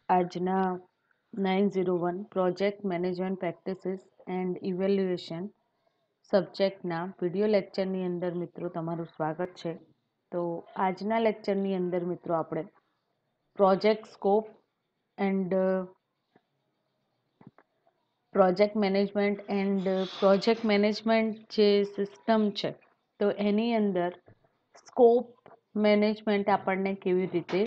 આજના 901 project management practices and evaluation સબ્જેક્ટના video લેક્ચરની અંદર મિત્રો તમારું સ્વાગત છે. તો આજના લેક્ચરની અંદર મિત્રો આપણે project scope and project management જે સિસ્ટમ છે તો એની અંદર સ્કોપ મેનેજમેન્ટ આપણને કેવી રીતે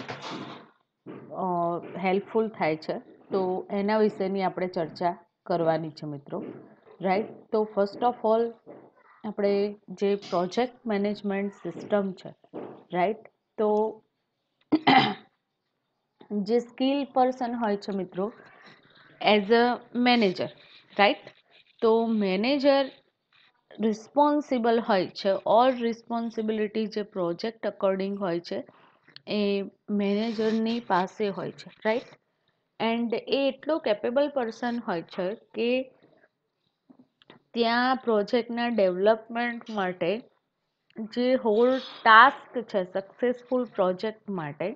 હેલ્પફુલ થાય છે તો એના વિશેની આપણે ચર્ચા કરવાની છે મિત્રો. રાઈટ, તો ફર્સ્ટ ઓફ ઓલ આપણે જે પ્રોજેક્ટ મેનેજમેન્ટ સિસ્ટમ છે, રાઈટ, તો જે સ્કિલ પર્સન હોય છે મિત્રો એઝ અ મેનેજર, રાઈટ, તો મેનેજર રિસ્પોન્સિબલ હોય છે ઓર રિસ્પોન્સિબિલિટી જે પ્રોજેક્ટ અકોર્ડિંગ હોય છે એ મેનેજરની પાસે હોય છે, રાઈટ, એન્ડ એ એટલો કેપેબલ પર્સન હોય છે કે ત્યાં પ્રોજેક્ટના ડેવલપમેન્ટ માટે જે હોલ ટાસ્ક છે સક્સેસફુલ પ્રોજેક્ટ માટે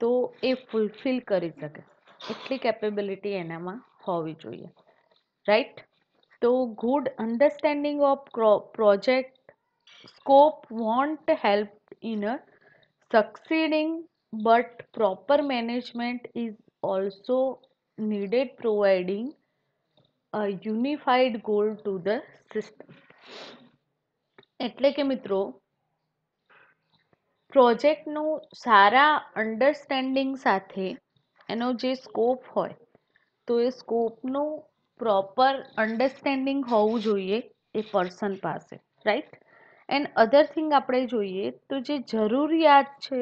તો એ ફૂલફિલ કરી શકે એટલી કેપેબિલિટી એનામાં હોવી જોઈએ, રાઈટ. તો good understanding of project scope won't help in a succeeding, but proper management is also needed, providing a unified goal to the system. એટલે કે મિત્રો પ્રોજેક્ટનું સારા અન્ડરસ્ટેન્ડિંગ સાથે એનો જે સ્કોપ હોય તો એ સ્કોપનું પ્રોપર અન્ડરસ્ટેન્ડિંગ હોવું જોઈએ એ પર્સન પાસે, રાઈટ. એન્ડ અધર થિંગ આપણે જોઈએ તો જે જરૂરિયાત છે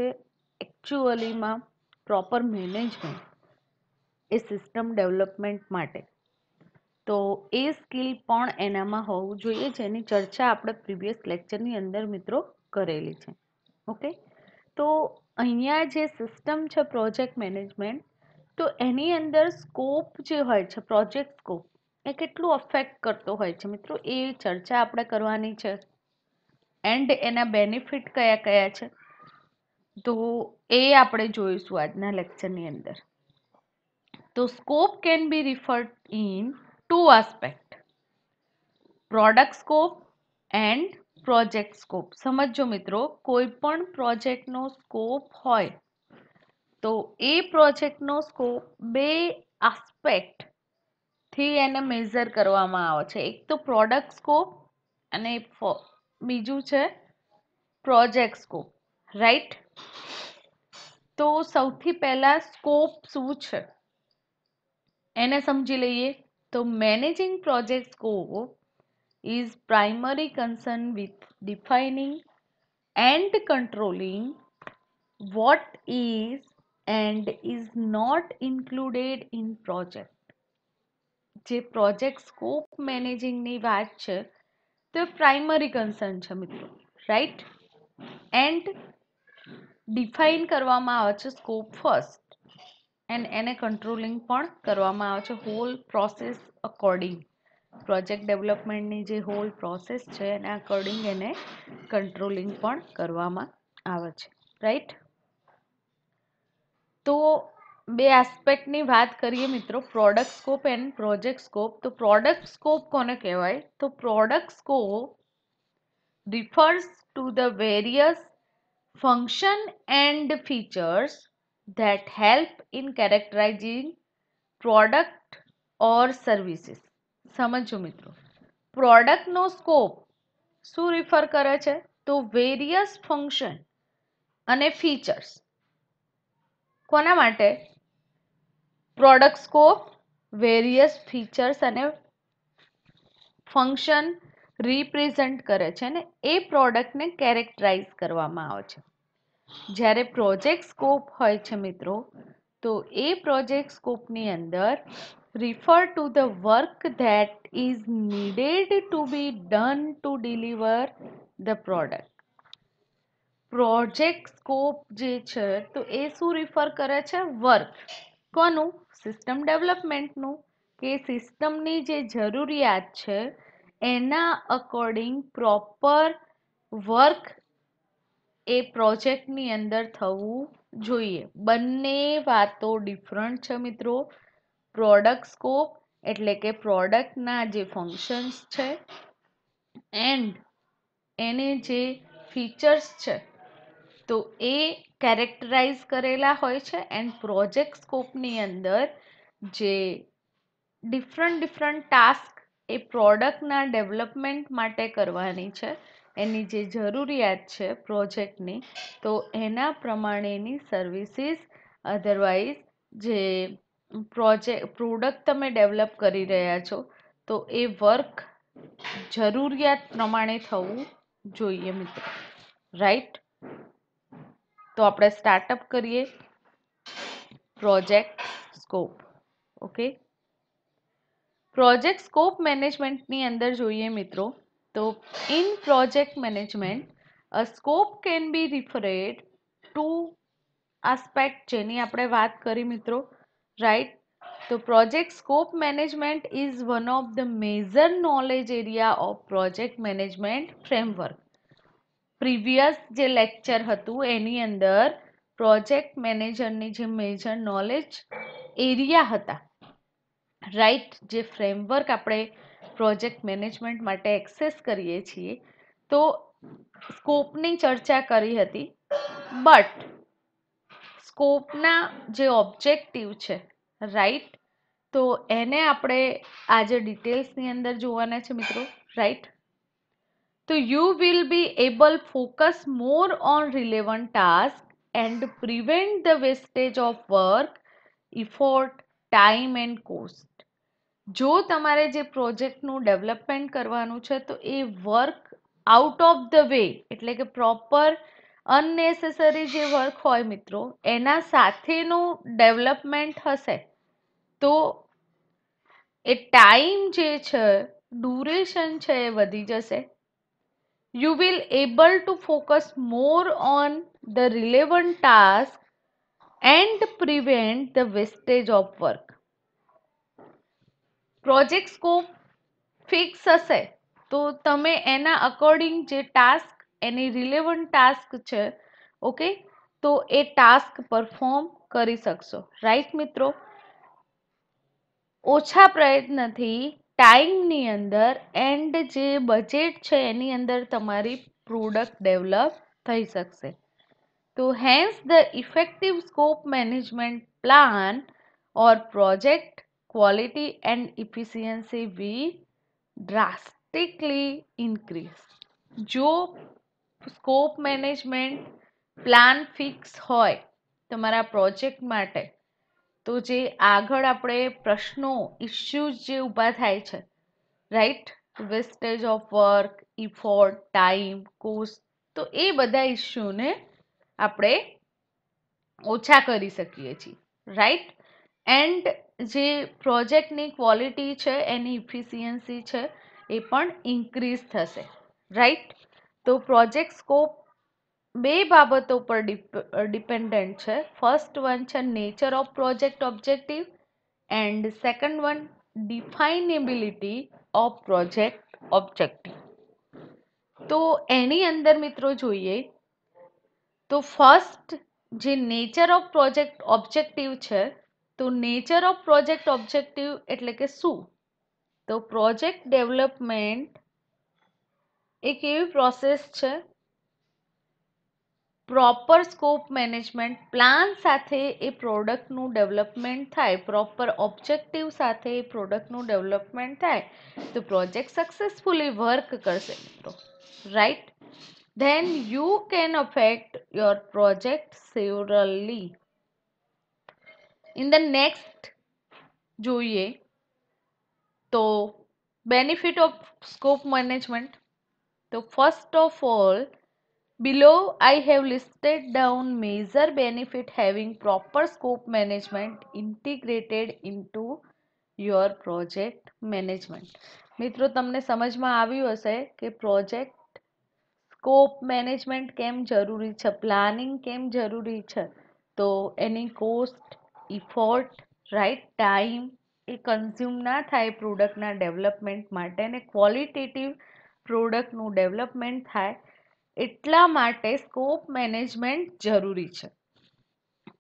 એકચ્યુઅલીમાં પ્રોપર મેનેજમેન્ટ એ સિસ્ટમ ડેવલપમેન્ટ માટે તો એ સ્કિલ પણ એનામાં હોવું જોઈએ જેની ચર્ચા આપણે પ્રીવિયસ લેક્ચરની અંદર મિત્રો કરેલી છે. ઓકે, તો અહીંયા જે સિસ્ટમ છે પ્રોજેક્ટ મેનેજમેન્ટ તો એની અંદર સ્કોપ જે હોય છે પ્રોજેક્ટ સ્કોપ એ કેટલું અફેક્ટ કરતો હોય છે મિત્રો એ ચર્ચા આપણે કરવાની છે. એન્ડ એના બેનિફિટ કયા કયા છે તો એ આપણે જોઈશું આજના લેક્ચરની અંદર. તો scope can be referred in two aspect, product scope and project scope. સમજો મિત્રો, કોઈ પણ પ્રોજેક્ટનો સ્કોપ હોય તો એ પ્રોજેક્ટનો સ્કોપ બે આસ્પેક્ટ થી એને મેઝર કરવામાં આવે છે. એક તો પ્રોડક્ટ સ્કોપ અને બીજું છે પ્રોજેક્ટ સ્કોપ, રાઈટ. તો સૌથી પહેલા સ્કોપ શું છે એને સમજી લઈએ. તો managing project scope is primary concern with defining and controlling what is and is not included in project. જે પ્રોજેક્ટ સ્કોપ મેનેજિંગની વાત છે તો પ્રાઇમરી કન્સર્ન છે મિત્રો, રાઈટ. એન્ડ ડિફાઇન કરવામાં આવે છે સ્કોપ ફર્સ્ટ એન્ડ એને કંટ્રોલિંગ પણ કરવામાં આવે છે હોલ પ્રોસેસ અકોર્ડિંગ. પ્રોજેક્ટ ડેવલપમેન્ટની જે હોલ પ્રોસેસ છે એના અકોર્ડિંગ એને કંટ્રોલિંગ પણ કરવામાં આવે છે, રાઈટ. તો બે આસ્પેક્ટની વાત કરીએ મિત્રો, product scope and project scope. તો પ્રોડક્ટ સ્કોપ કોને કહેવાય તો product scope refers to the various function and features that help in characterizing product or services. સમજો મિત્રો, પ્રોડક્ટનો સ્કોપ શું રિફર કરે છે તો વેરિયસ ફંક્શન અને ફીચર્સ. કોના માટે? પ્રોડક્ટ સ્કોપ વેરિયસ ફીચર્સ અને ફંક્શન રિપ્રેઝન્ટ કરે છે ને એ પ્રોડક્ટને કેરેક્ટરાઇઝ કરવામાં આવે છે. જ્યારે પ્રોજેક્ટ સ્કોપ હોય છે મિત્રો તો એ પ્રોજેક્ટ સ્કોપની અંદર refer to the work that is needed to be done to deliver the product. Project scope જે છે તો એ શું રિફર કરે છે? વર્ક. કોનું? સિસ્ટમ ડેવલપમેન્ટનું. કે સિસ્ટમની જે જરૂરિયાત છે એના અકોર્ડિંગ પ્રોપર વર્ક એ પ્રોજેક્ટની અંદર થવું જોઈએ. બંને વાતો ડિફરન્ટ છે મિત્રો. પ્રોડક્ટ સ્કોપ એટલે કે પ્રોડક્ટના જે ફંક્શન્સ છે એન્ડ એને જે ફીચર્સ છે તો એ કેરેક્ટરાઇઝ કરેલા હોય છે. એન્ડ પ્રોજેક્ટ સ્કોપની અંદર જે ડિફરન્ટ ટાસ્ક એ પ્રોડક્ટના ડેવલપમેન્ટ માટે કરવાની છે, એની જે જરૂરિયાત છે પ્રોજેક્ટની, તો એના પ્રમાણેની સર્વિસીસ અધરવાઇઝ જે પ્રોડક્ટ તમે ડેવલપ કરી રહ્યા છો તો એ વર્ક જરૂરિયાત પ્રમાણે થવું જોઈએ મિત્રો. રાઈટ? તો આપણે સ્ટાર્ટઅપ કરીએ project scope. Okay, project scope મેનેજમેન્ટની અંદર જોઈએ મિત્રો તો in project management a scope can be referred to aspect જેની આપણે વાત કરી મિત્રો. રાઈટ? તો project scope management is one of the major knowledge area of project management framework. Previous જે લેક્ચર હતું એની અંદર પ્રોજેક્ટ મેનેજરની જે મેજર નોલેજ એરિયા હતા, રાઈટ, જે ફ્રેમવર્ક આપણે પ્રોજેક્ટ મેનેજમેન્ટ માટે એક્સેસ કરીએ છીએ તો સ્કોપની ચર્ચા કરી હતી. બટ સ્કોપના જે ઓબ્જેક્ટિવ છે, રાઈટ, તો એને આપણે આજે ડિટેલ્સની અંદર જોવાના છે મિત્રો. રાઈટ? તો you will be able focus more on relevant task and prevent the wastage of work, effort, time and cost. જો તમારે જે પ્રોજેક્ટનું ડેવલપમેન્ટ કરવાનું છે તો એ work out of the way એટલે કે પ્રોપર અનનેસેસરી જે વર્ક હોય મિત્રો એના સાથેનું ડેવલપમેન્ટ હશે તો એ ટાઈમ જે છે, ડ્યુરેશન છે એ વધી જશે. You will able to focus more on the relevant task and prevent the wastage of work. Project scope fix હશે તો તમે એના અકોર્ડિંગ જે ટાસ્ક એની રિલેવન્ટ ટાસ્ક છે, ઓકે, તો એ ટાસ્ક પરફોર્મ કરી શકશો. રાઈટ મિત્રો? ઓછા પ્રયત્નથી ટાઈમની અંદર એન્ડ જે બજેટ છે એની અંદર તમારી પ્રોડક્ટ ડેવલપ થઈ શકશે. તો hence the effective scope management plan or project quality and efficiency will drastically increase. જો સ્કોપ મેનેજમેન્ટ પ્લાન ફિક્સ હોય તમારા પ્રોજેક્ટ માટે તો જે આગળ આપણે પ્રશ્નો ઇશ્યુઝ જે ઊભા થાય છે, right, wastage of work, effort, time, cost, તો એ બધા ઇશ્યુને આપણે ઓછા કરી શકીએ છીએ. રાઈટ? એન્ડ જે પ્રોજેક્ટની ક્વોલિટી છે એની ઇફિશિયન્સી છે એ પણ ઇન્ક્રીઝ થશે. રાઈટ? તો પ્રોજેક્ટ સ્કોપ બે બાબતો પર ડિપેન્ડન્ટ છે. ફર્સ્ટ વન છે nature of project objective and second one definability of project objective. તો એની અંદર મિત્રો જોઈએ તો ફર્સ્ટ જે નેચર ઓફ પ્રોજેક્ટ ઓબ્જેક્ટિવ છે, તો નેચર ઓફ પ્રોજેક્ટ ઓબ્જેક્ટિવ એટલે કે શું? તો પ્રોજેક્ટ ડેવલપમેન્ટ એક એવી પ્રોસેસ છે, પ્રોપર સ્કોપ મેનેજમેન્ટ પ્લાન સાથે એ પ્રોડક્ટનું ડેવલપમેન્ટ થાય, પ્રોપર ઓબ્જેક્ટિવ સાથે એ પ્રોડક્ટનું ડેવલપમેન્ટ થાય તો પ્રોજેક્ટ સક્સેસફુલી વર્ક કરશે મિત્રો. Right? then you can affect your project severely. In the next જોઈએ તો benefit of scope management. તો first of all, below I have listed down major benefit having proper scope management integrated into your project management. મિત્રો તમને સમજમાં આવ્યું હશે કે project scope management કેમ જરૂરી છે, પ્લાનિંગ કેમ જરૂરી છે. તો એની કોસ્ટ, ઇફોર્ટ, રાઈટ, ટાઈમ એ કન્ઝ્યુમ ના થાય પ્રોડક્ટના ડેવલપમેન્ટ માટે અને ક્વોલિટેટિવ પ્રોડક્ટનું ડેવલપમેન્ટ થાય એટલા માટે સ્કોપ મેનેજમેન્ટ જરૂરી છે.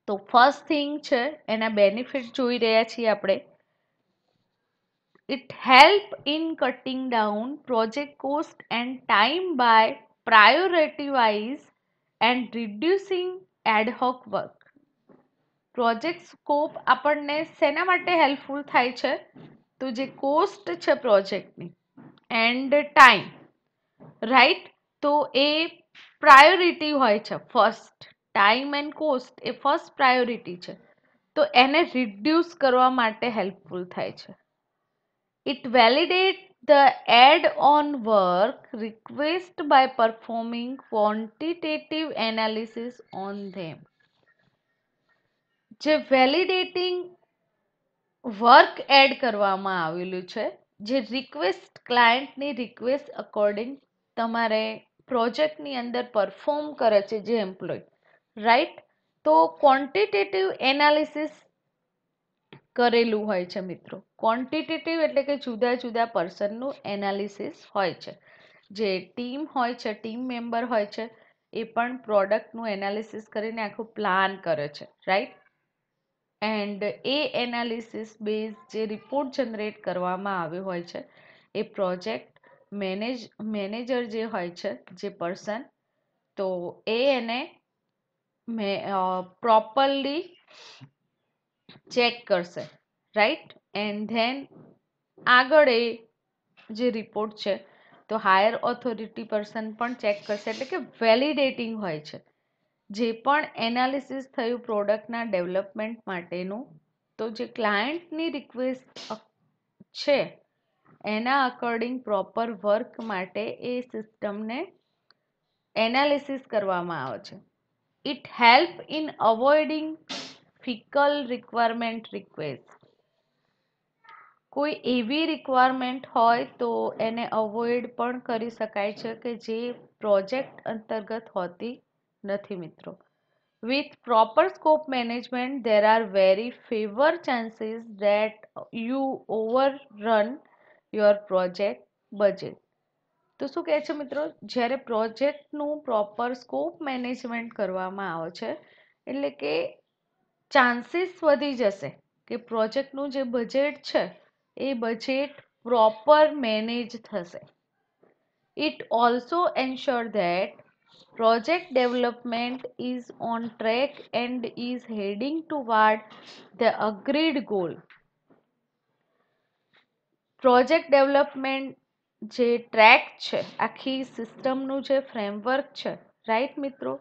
તો ફર્સ્ટ થિંગ છે એના બેનિફિટ જોઈ રહ્યા છીએ આપણે. It help in cutting down project cost and time by prioritizing and reducing ad hoc work. Project scope આપણને શેના માટે હેલ્પફુલ થાય છે? તો જે કોસ્ટ છે પ્રોજેક્ટની એન્ડ ટાઈમ, રાઈટ, તો એ પ્રાયોરિટી હોય છે. First time and cost A first priority છે, તો એને રિડ્યુસ કરવા માટે હેલ્પફુલ થાય છે. It validates the add-on work request by performing quantitative analysis on them. જે વેલિડેટિંગ વર્ક એડ કરવામાં આવેલું છે, જે રિક્વેસ્ટ ક્લાયન્ટની રિક્વેસ્ટ અકોર્ડિંગ તમારે પ્રોજેક્ટની અંદર પરફોર્મ કરે છે જે એમ્પ્લોય, રાઈટ, તો ક્વોન્ટિટેટિવ એનાલિસિસ કરેલું હોય છે મિત્રો. ક્વોન્ટિટેટિવ એટલે કે જુદા જુદા પર્સનનું એનાલિસિસ હોય છે. જે ટીમ હોય છે, ટીમ મેમ્બર હોય છે, એ પણ પ્રોડક્ટનું એનાલિસિસ કરીને આખું પ્લાન કરે છે, right. And A analysis base જે રિપોર્ટ જનરેટ કરવામાં આવ્યો હોય છે, એ પ્રોજેક્ટ મેનેજર જે હોય છે, જે પર્સન, તો એને પ્રોપરલી ચેક કરશે, રાઈટ. એન્ડ ધેન આગળ એ જે રિપોર્ટ છે તો હાયર ઓથોરિટી પર્સન પણ ચેક કરશે, એટલે કે વેલિડેટિંગ હોય છે. જે પણ એનાલિસિસ થયું પ્રોડક્ટના ડેવલપમેન્ટ માટેનું, તો જે ક્લાયન્ટની રિક્વેસ્ટ છે એના અકોર્ડિંગ પ્રોપર વર્ક માટે એ સિસ્ટમને એનાલિસિસ કરવામાં આવે છે. It help in avoiding fickle requirement request. કોઈ એવી રિક્વાયરમેન્ટ હોય તો એને અવોઇડ પણ કરી શકાય છે કે જે પ્રોજેક્ટ અંતર્ગત હોતી નથી મિત્રો. With proper scope management, there are very fewer chances that you overrun your project budget. તો શું કહે છે મિત્રો? જ્યારે પ્રોજેક્ટનું પ્રોપર સ્કોપ મેનેજમેન્ટ કરવામાં આવે છે, એટલે કે ચાન્સીસ વધી જશે કે પ્રોજેક્ટનું જે બજેટ છે એ બજેટ પ્રોપર મેનેજ થશે. It also ensures that project development is on track and is heading toward the agreed goal. Project development જે ટ્રેક છે, આખી સિસ્ટમનું જે ફ્રેમવર્ક છે, રાઈટ મિત્રો,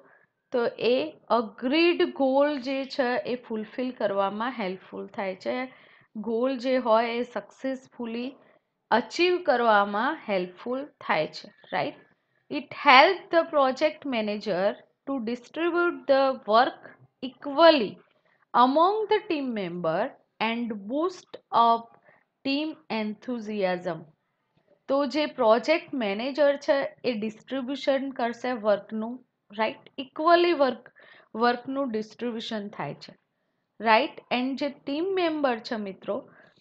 તો એ અગ્રીડ ગોલ જે છે એ ફૂલફિલ કરવામાં હેલ્પફુલ થાય છે. ગોલ જે હોય એ સક્સેસફુલી અચીવ કરવામાં હેલ્પફુલ થાય છે, right. It helps the project manager to distribute the work equally among the team member and boost up team enthusiasm. તો જે પ્રોજેક્ટ મેનેજર છે એ ડિસ્ટ્રીબ્યુશન કરશે વર્કનું, રાઈટ, ઇક્વલી વર્કનું ડિસ્ટ્રીબ્યુશન થાય છે, રાઈટ. એન્ડ જે ટીમ મેમ્બર છે મિત્રો,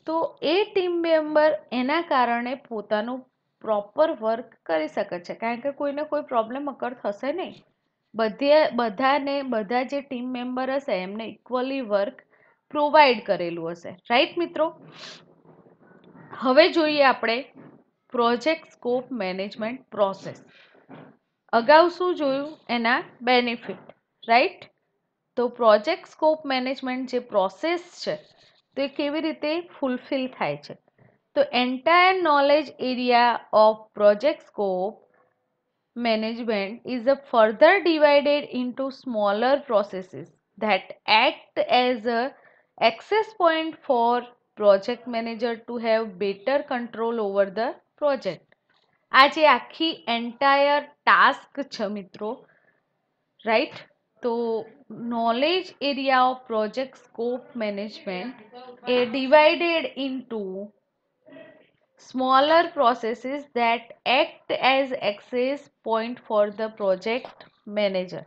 તો એ ટીમ મેમ્બર એના કારણે પોતાનું પ્રોપર વર્ક કરી શકે છે, કારણ કે કોઈને કોઈ પ્રોબ્લેમ અકર થશે નહીં. બધા જે ટીમ મેમ્બર હશે એમને ઇક્વલી વર્ક પ્રોવાઈડ કરેલું હશે, રાઈટ મિત્રો. હવે જોઈએ આપણે પ્રોજેક્ટ સ્કોપ મેનેજમેન્ટ પ્રોસેસ. અગાઉ શું જોયું? એના બેનિફિટ, રાઈટ. તો પ્રોજેક્ટ સ્કોપ મેનેજમેન્ટ જે પ્રોસેસ છે તો એ કેવી રીતે ફૂલફિલ થાય છે? તો entire knowledge area of project scope management is a further divided into smaller processes that act as a access point for project manager to have better control over the project. આ જે આખી entire task છે મિત્રો, right, તો knowledge area of project scope management A divided into smaller processes that act as access point for the project manager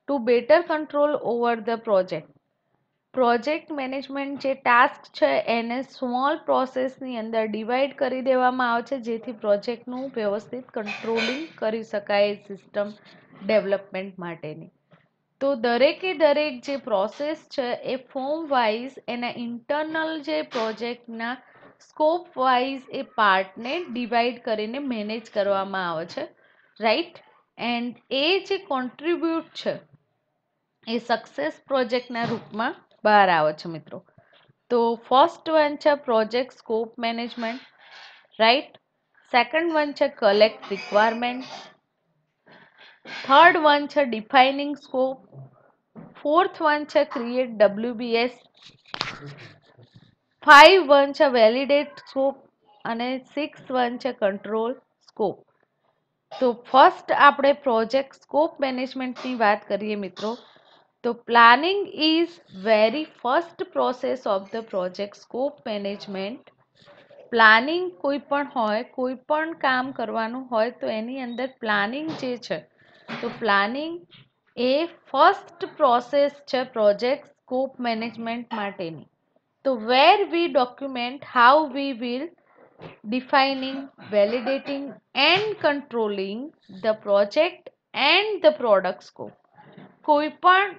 to better control over the project. Project management જે task છે એને small પ્રોસેસની અંદર divide કરી દેવામાં આવે છે, જેથી પ્રોજેક્ટનું વ્યવસ્થિત કંટ્રોલિંગ કરી શકાય સિસ્ટમ ડેવલપમેન્ટ માટેની. તો દરેકે દરેક જે પ્રોસેસ છે એ ફોર્મ વાઇઝ એના ઇન્ટરનલ જે પ્રોજેક્ટના સ્કોપ વાઇઝ એ પાર્ટને ડિવાઈડ કરીને મેનેજ કરવામાં આવે છે, રાઈટ. એન્ડ એ જે કોન્ટ્રીબ્યુટ છે એ સક્સેસ પ્રોજેક્ટના રૂપમાં બહાર આવે છે મિત્રો. તો ફર્સ્ટ વન છે project scope management, right. Second one છે કલેક્ટ રિક્વાયરમેન્ટ. થર્ડ વન છે ડિફાઇનિંગ સ્કોપ. ફોર્થ વન છે ક્રિએટ WBS. 5 વન છે વેલિડેટ સ્કોપ અને 6 વન છે કંટ્રોલ સ્કોપ. તો ફર્સ્ટ આપણે પ્રોજેક્ટ સ્કોપ મેનેજમેન્ટની વાત કરીએ મિત્રો. તો planning is very first process of the project scope management. Planning કોઈ પણ હોય, કોઈ પણ કામ કરવાનું હોય તો એની અંદર પ્લાનિંગ જે છે, તો પ્લાનિંગ એ ફર્સ્ટ પ્રોસેસ છે પ્રોજેક્ટ સ્કોપ મેનેજમેન્ટ માટેની. તો where we document how we will defining, validating and controlling the project and the product scope. કોઈ પણ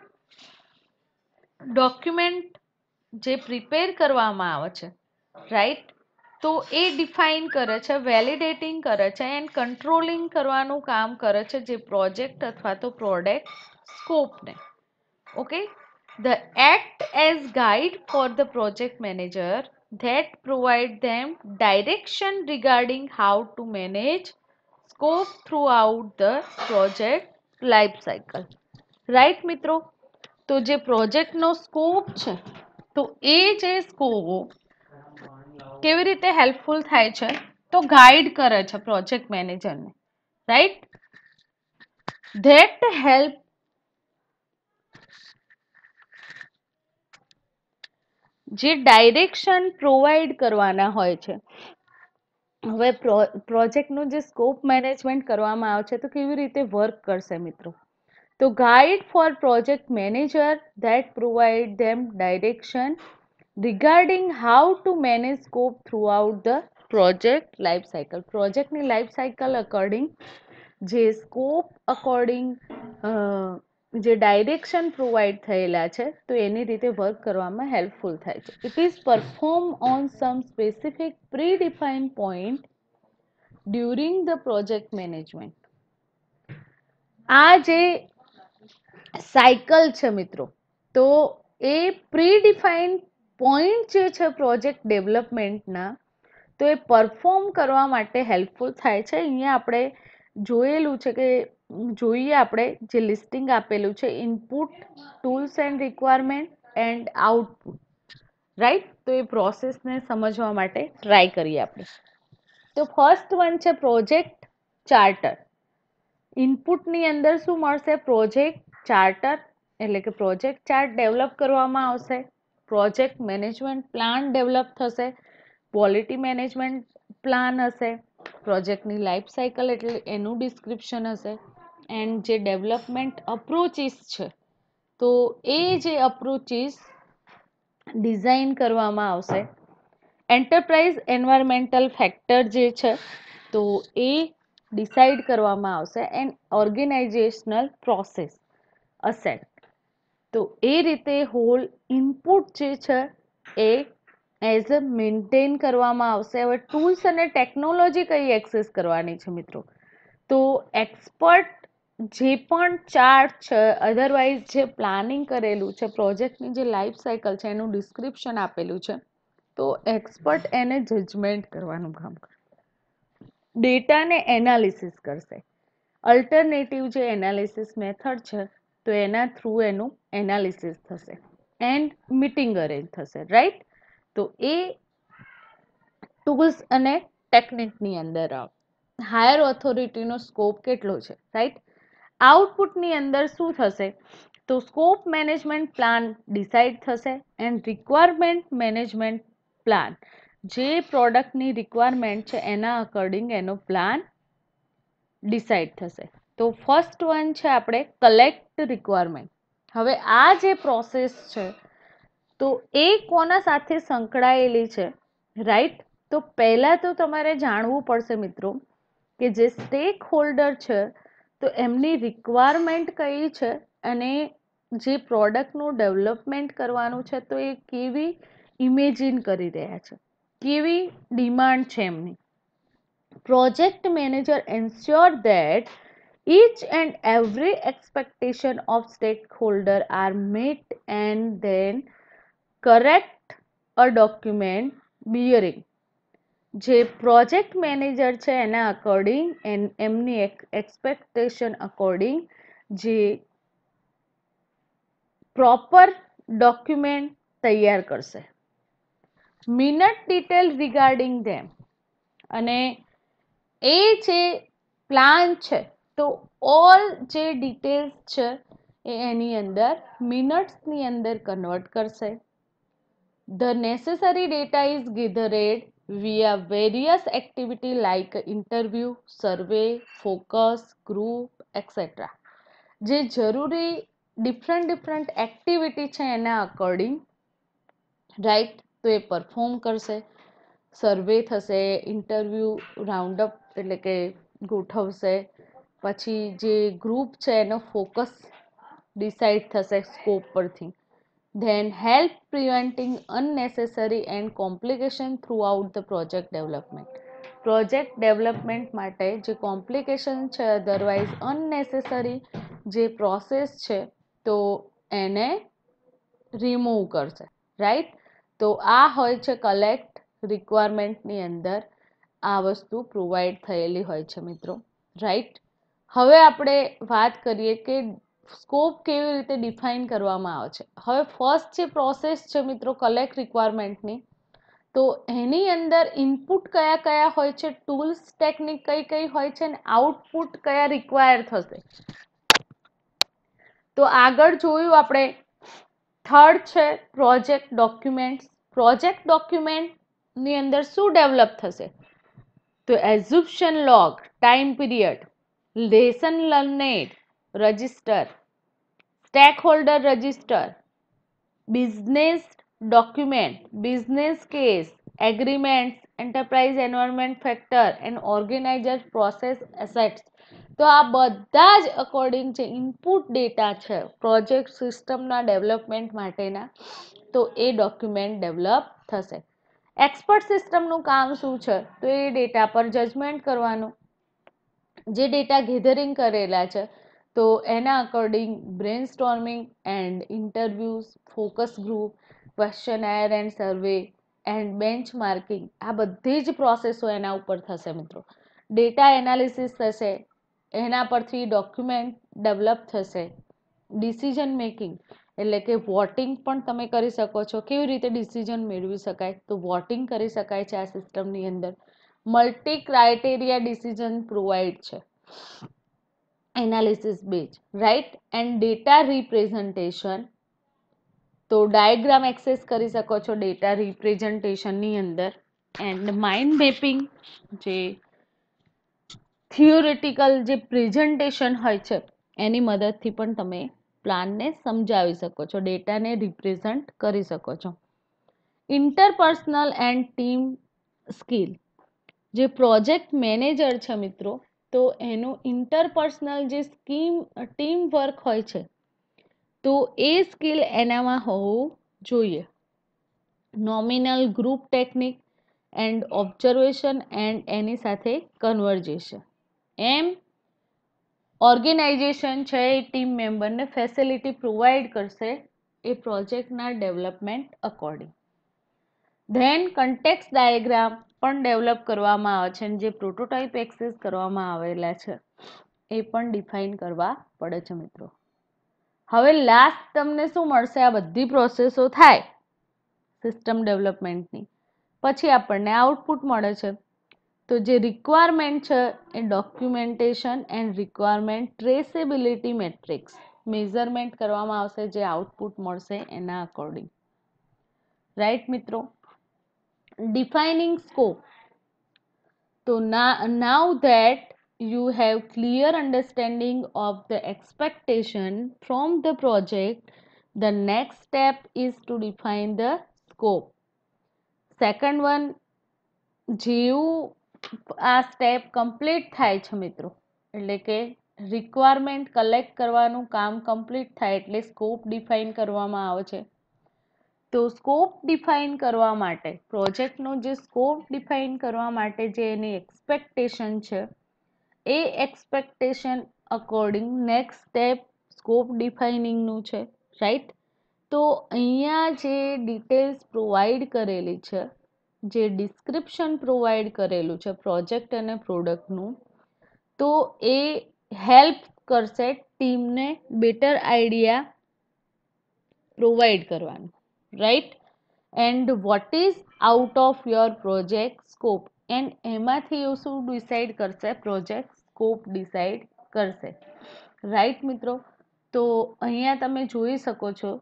ડોક્યુમેન્ટ જે પ્રિપેર કરવામાં આવે છે, રાઈટ, તો એ ડિફાઇન કરે છે, વેલિડેટિંગ કરે છે એન્ડ કંટ્રોલિંગ કરવાનું કામ કરે છે જે પ્રોજેક્ટ અથવા તો પ્રોડક્ટ સ્કોપને. Okay. The act as guide for the project manager that provide them direction regarding how to manage scope throughout the project life cycle. Right મિત્રો. તો જે પ્રોજેક્ટનો સ્કોપ છે, તો એ જે સ્કોપ કેવી રીતે હેલ્પફુલ થાય છે, તો ગાઈડ કરે છે પ્રોજેક્ટ મેનેજરને, રાઈટ. ધેટ હેલ્પ જે ડાયરેક્શન પ્રોવાઈડ કરવાના હોય છે. હવે પ્રોજેક્ટનું જે સ્કોપ મેનેજમેન્ટ કરવામાં આવે છે તો કેવી રીતે વર્ક કરશે મિત્રો. તો guide for project manager that provide them direction regarding how to manage scope throughout the project life cycle. પ્રોજેક્ટની લાઈફ સાયકલ અકોર્ડિંગ જે સ્કોપ અકોર્ડિંગ જે ડાયરેક્શન પ્રોવાઈડ થયેલા છે તો એની રીતે વર્ક કરવામાં હેલ્પફુલ થાય છે. It is perform on some specific predefine point during the project management. આ જે સાયકલ છે મિત્રો, તો એ પ્રી ડિફાઇન પોઈન્ટ જે છે પ્રોજેક્ટ ડેવલપમેન્ટના, તો એ પરફોર્મ કરવા માટે હેલ્પફુલ થાય છે. અહીંયા આપણે જોયેલું છે કે જોઈએ આપણે જે લિસ્ટિંગ આપેલું છે input, tools and requirement and output, right. તો એ પ્રોસેસને સમજવા માટે ટ્રાય કરીએ આપણે. તો ફર્સ્ટ વન છે પ્રોજેક્ટ ચાર્ટર. ઇનપુટની અંદર શું મળશે, પ્રોજેક્ટ ચાર્ટર એટલે કે પ્રોજેક્ટ ચાર્ટ ડેવલપ કરવામાં આવશે. પ્રોજેક્ટ મેનેજમેન્ટ પ્લાન ડેવલપ થશે. ક્વોલિટી મેનેજમેન્ટ પ્લાન હશે. પ્રોજેક્ટની લાઈફ સાયકલ એટલે એનું ડિસ્ક્રિપ્શન હશે. એન્ડ જે ડેવલપમેન્ટ અપ્રોચીસ છે, તો એ જે અપ્રોચીસ ડિઝાઇન કરવામાં આવશે. એન્ટરપ્રાઇઝ એન્વાયરમેન્ટલ ફેક્ટર જે છે તો એ ડિસાઇડ કરવામાં આવશે. And organisational process asset. તો એ રીતે હોલ ઇનપુટ જે છે એ એઝ અ મેન્ટેન કરવામાં આવશે. હવે ટૂલ્સ અને ટેકનોલોજી કઈ એક્સેસ કરવાની છે મિત્રો, તો એક્સપર્ટ જે પણ ચાર્ટ છે, અધરવાઇઝ જે પ્લાનિંગ કરેલું છે, પ્રોજેક્ટની જે લાઈફ સાયકલ છે એનું ડિસ્ક્રિપ્શન આપેલું છે, તો એક્સપર્ટ એને જજમેન્ટ કરવાનું કામ કરે. ડેટાને એનાલિસિસ કરશે. અલ્ટરનેટિવ જે એનાલિસિસ મેથડ છે તો એના થ્રુ એનું એનાલિસિસ થશે એન્ડ મીટિંગ અરેન્જ થશે, રાઈટ. તો એ ટૂલ્સ અને ટેકનિકની અંદર હાયર ઓથોરિટીનો સ્કોપ કેટલો છે, રાઈટ. આઉટપુટની અંદર શું થશે, તો સ્કોપ મેનેજમેન્ટ પ્લાન ડિસાઇડ થશે એન્ડ રિક્વાયરમેન્ટ મેનેજમેન્ટ પ્લાન જે પ્રોડક્ટની રિક્વાયરમેન્ટ છે એના અકોર્ડિંગ એનો પ્લાન ડિસાઇડ થશે. તો ફર્સ્ટ વન છે આપણે કલેક્ટ રિક્વાયરમેન્ટ. હવે આ જે પ્રોસેસ છે તો એ કોના સાથે સંકળાયેલી છે, રાઈટ. તો પહેલાં તો તમારે જાણવું પડશે મિત્રો કે જે સ્ટેક હોલ્ડર છે તો એમની રિક્વાયરમેન્ટ કઈ છે અને જે પ્રોડક્ટનું ડેવલપમેન્ટ કરવાનું છે તો એ કેવી ઇમેજિન કરી રહ્યા છે, કેવી ડિમાન્ડ છે એમની. Project manager ensure that each and every expectation of stakeholder are met and then correct a document bearing. જે પ્રોજેક્ટ મેનેજર છે એના અકોર્ડિંગ એમની એક્સપેક્ટેશન અકોર્ડિંગ જે પ્રોપર ડોક્યુમેન્ટ તૈયાર કરશે. મિનટ ડિટેલ રિગાર્ડિંગ ધેમ, અને એ જે પ્લાન છે તો ઓલ જે ડિટેલ્સ છે એ એની અંદર મિનટ્સની અંદર કન્વર્ટ કરશે. The necessary data is gathered via various activity like interview, survey, focus, group, etc. જે જરૂરી ડિફરન્ટ એક્ટિવિટી છે એના અકોર્ડિંગ રાઈટ તો એ પરફોર્મ કરશે. સર્વે થશે, ઇન્ટરવ્યૂ રાઉન્ડઅપ એટલે કે ગોઠવશે, પછી જે ગ્રુપ છે એનો ફોકસ ડિસાઇડ થશે સ્કોપ પરથી. Then help preventing unnecessary and complication throughout the project development. Project development માટે જે કોમ્પ્લિકેશન છે અધરવાઇઝ અનનેસેસરી જે પ્રોસેસ છે તો એને રિમૂવ કરશે. રાઈટ, તો આ હોય છે કલેક્ટ રિક્વાયરમેન્ટની અંદર આ વસ્તુ પ્રોવાઈડ થયેલી હોય છે મિત્રો. રાઈટ, હવે આપણે વાત કરીએ કે સ્કોપ કેવી રીતે ડિફાઇન કરવામાં આવે છે. હવે ફર્સ્ટ જે પ્રોસેસ છે મિત્રો કલેક્ટ રિક્વાયરમેન્ટની, તો એની અંદર ઇનપુટ કયા કયા હોય છે, ટૂલ્સ ટેકનિક કઈ કઈ હોય છે, અને આઉટપુટ કયા રિક્વાયર થશે. તો આગળ જોયું આપણે. થર્ડ છે પ્રોજેક્ટ ડોક્યુમેન્ટ. પ્રોજેક્ટ ડોક્યુમેન્ટની અંદર શું ડેવલપ થશે તો assumption log, time period, lesson learned register, stakeholder register, business document, business case, agreements, enterprise environment factor and organizer process assets. તો આ બધા જ અકોર્ડિંગ જે ઇનપુટ ડેટા છે પ્રોજેક્ટ સિસ્ટમના ડેવલપમેન્ટ માટેના તો એ ડોક્યુમેન્ટ ડેવલપ થશે. એક્સપર્ટ સિસ્ટમનું કામ શું છે તો એ ડેટા પર જજમેન્ટ કરવાનું. જે ડેટા ગેધરિંગ કરેલા છે તો એના according brainstorming and interviews, focus group, questionnaire and survey and benchmarking, આ બધી જ પ્રોસેસો એના ઉપર થશે મિત્રો. ડેટા એનાલિસિસ થશે, એના પરથી ડોક્યુમેન્ટ ડેવલપ થશે. ડિસિઝન મેકિંગ એટલે કે વોટિંગ પણ તમે કરી શકો છો. કેવી રીતે ડિસિઝન મેળવી શકાય તો વોટિંગ કરી શકાય છે આ સિસ્ટમની અંદર. મલ્ટી ક્રાઇટેરિયા ડિસિઝન પ્રોવાઈડ છે analysis base. Right, and data representation, તો ડાયાગ્રામ એક્સેસ કરી શકો છો ડેટા રિપ્રેઝન્ટેશનની અંદર. એન્ડ માઇન્ડ મેપિંગ, જે થિયોરિટિકલ જે પ્રેઝન્ટેશન હોય છે એની મદદથી પણ તમે પ્લાનને સમજાવી શકો છો, ડેટાને રિપ્રેઝન્ટ કરી શકો છો. ઇન્ટરપર્સનલ એન્ડ ટીમ સ્કિલ, જે પ્રોજેક્ટ મેનેજર છે મિત્રો તો એનું ઇન્ટરપર્સનલ જે ટીમ વર્ક હોય છે તો એ સ્કિલ એનામાં હોવું જોઈએ. Nominal group technique and observation and એની સાથે કન્વર્જેશન. એમ ઓર્ગેનાઇઝેશન છે એ ટીમ મેમ્બરને ફેસિલિટી પ્રોવાઈડ કરશે એ પ્રોજેક્ટના development according. Then context diagram પણ ડેવલપ કરવામાં આવે છે અને જે પ્રોટોટાઇપ એક્સેસ કરવામાં આવેલા છે એ પણ ડિફાઇન કરવા પડે છે મિત્રો. હવે લાસ્ટ તમને શું મળશે, આ બધી પ્રોસેસો થાય સિસ્ટમ ડેવલપમેન્ટની પછી આપણને આઉટપુટ મળે છે. તો જે રિક્વાયરમેન્ટ છે એ documentation and requirement traceability matrix measurement કરવામાં આવશે જે આઉટપુટ મળશે એના અકોર્ડિંગ. રાઈટ મિત્રો. ડિફાઇનિંગ સ્કોપ, તો now that you have clear understanding of the expectation from the project, the next step is to define the scope. Second one, જેવું આ step complete થાય છે મિત્રો એટલે કે રિક્વાયરમેન્ટ કલેક્ટ કરવાનું કામ કમ્પ્લીટ થાય એટલે સ્કોપ ડિફાઇન કરવામાં આવે છે. તો સ્કોપ ડિફાઇન કરવા માટે, પ્રોજેક્ટનો જે સ્કોપ ડિફાઇન કરવા માટે જે એની એક્સપેક્ટેશન છે, એ expectation according next step scope ડિફાઇનિંગનું છે, રાઈટ. તો અહીંયા જે ડિટેલ્સ પ્રોવાઈડ કરેલી છે, જે ડિસ્ક્રિપ્શન પ્રોવાઈડ કરેલું છે પ્રોજેક્ટ અને પ્રોડક્ટનું, તો એ હેલ્પ કરશે ટીમને બેટર આઈડિયા પ્રોવાઈડ કરવાનું, right. And what is out of your project scope, and એમાંથી એવું શું ડિસાઈડ કરશે, પ્રોજેક્ટ સ્કોપ ડિસાઈડ કરશે, રાઈટ મિત્રો. તો અહીંયા તમે જોઈ શકો છો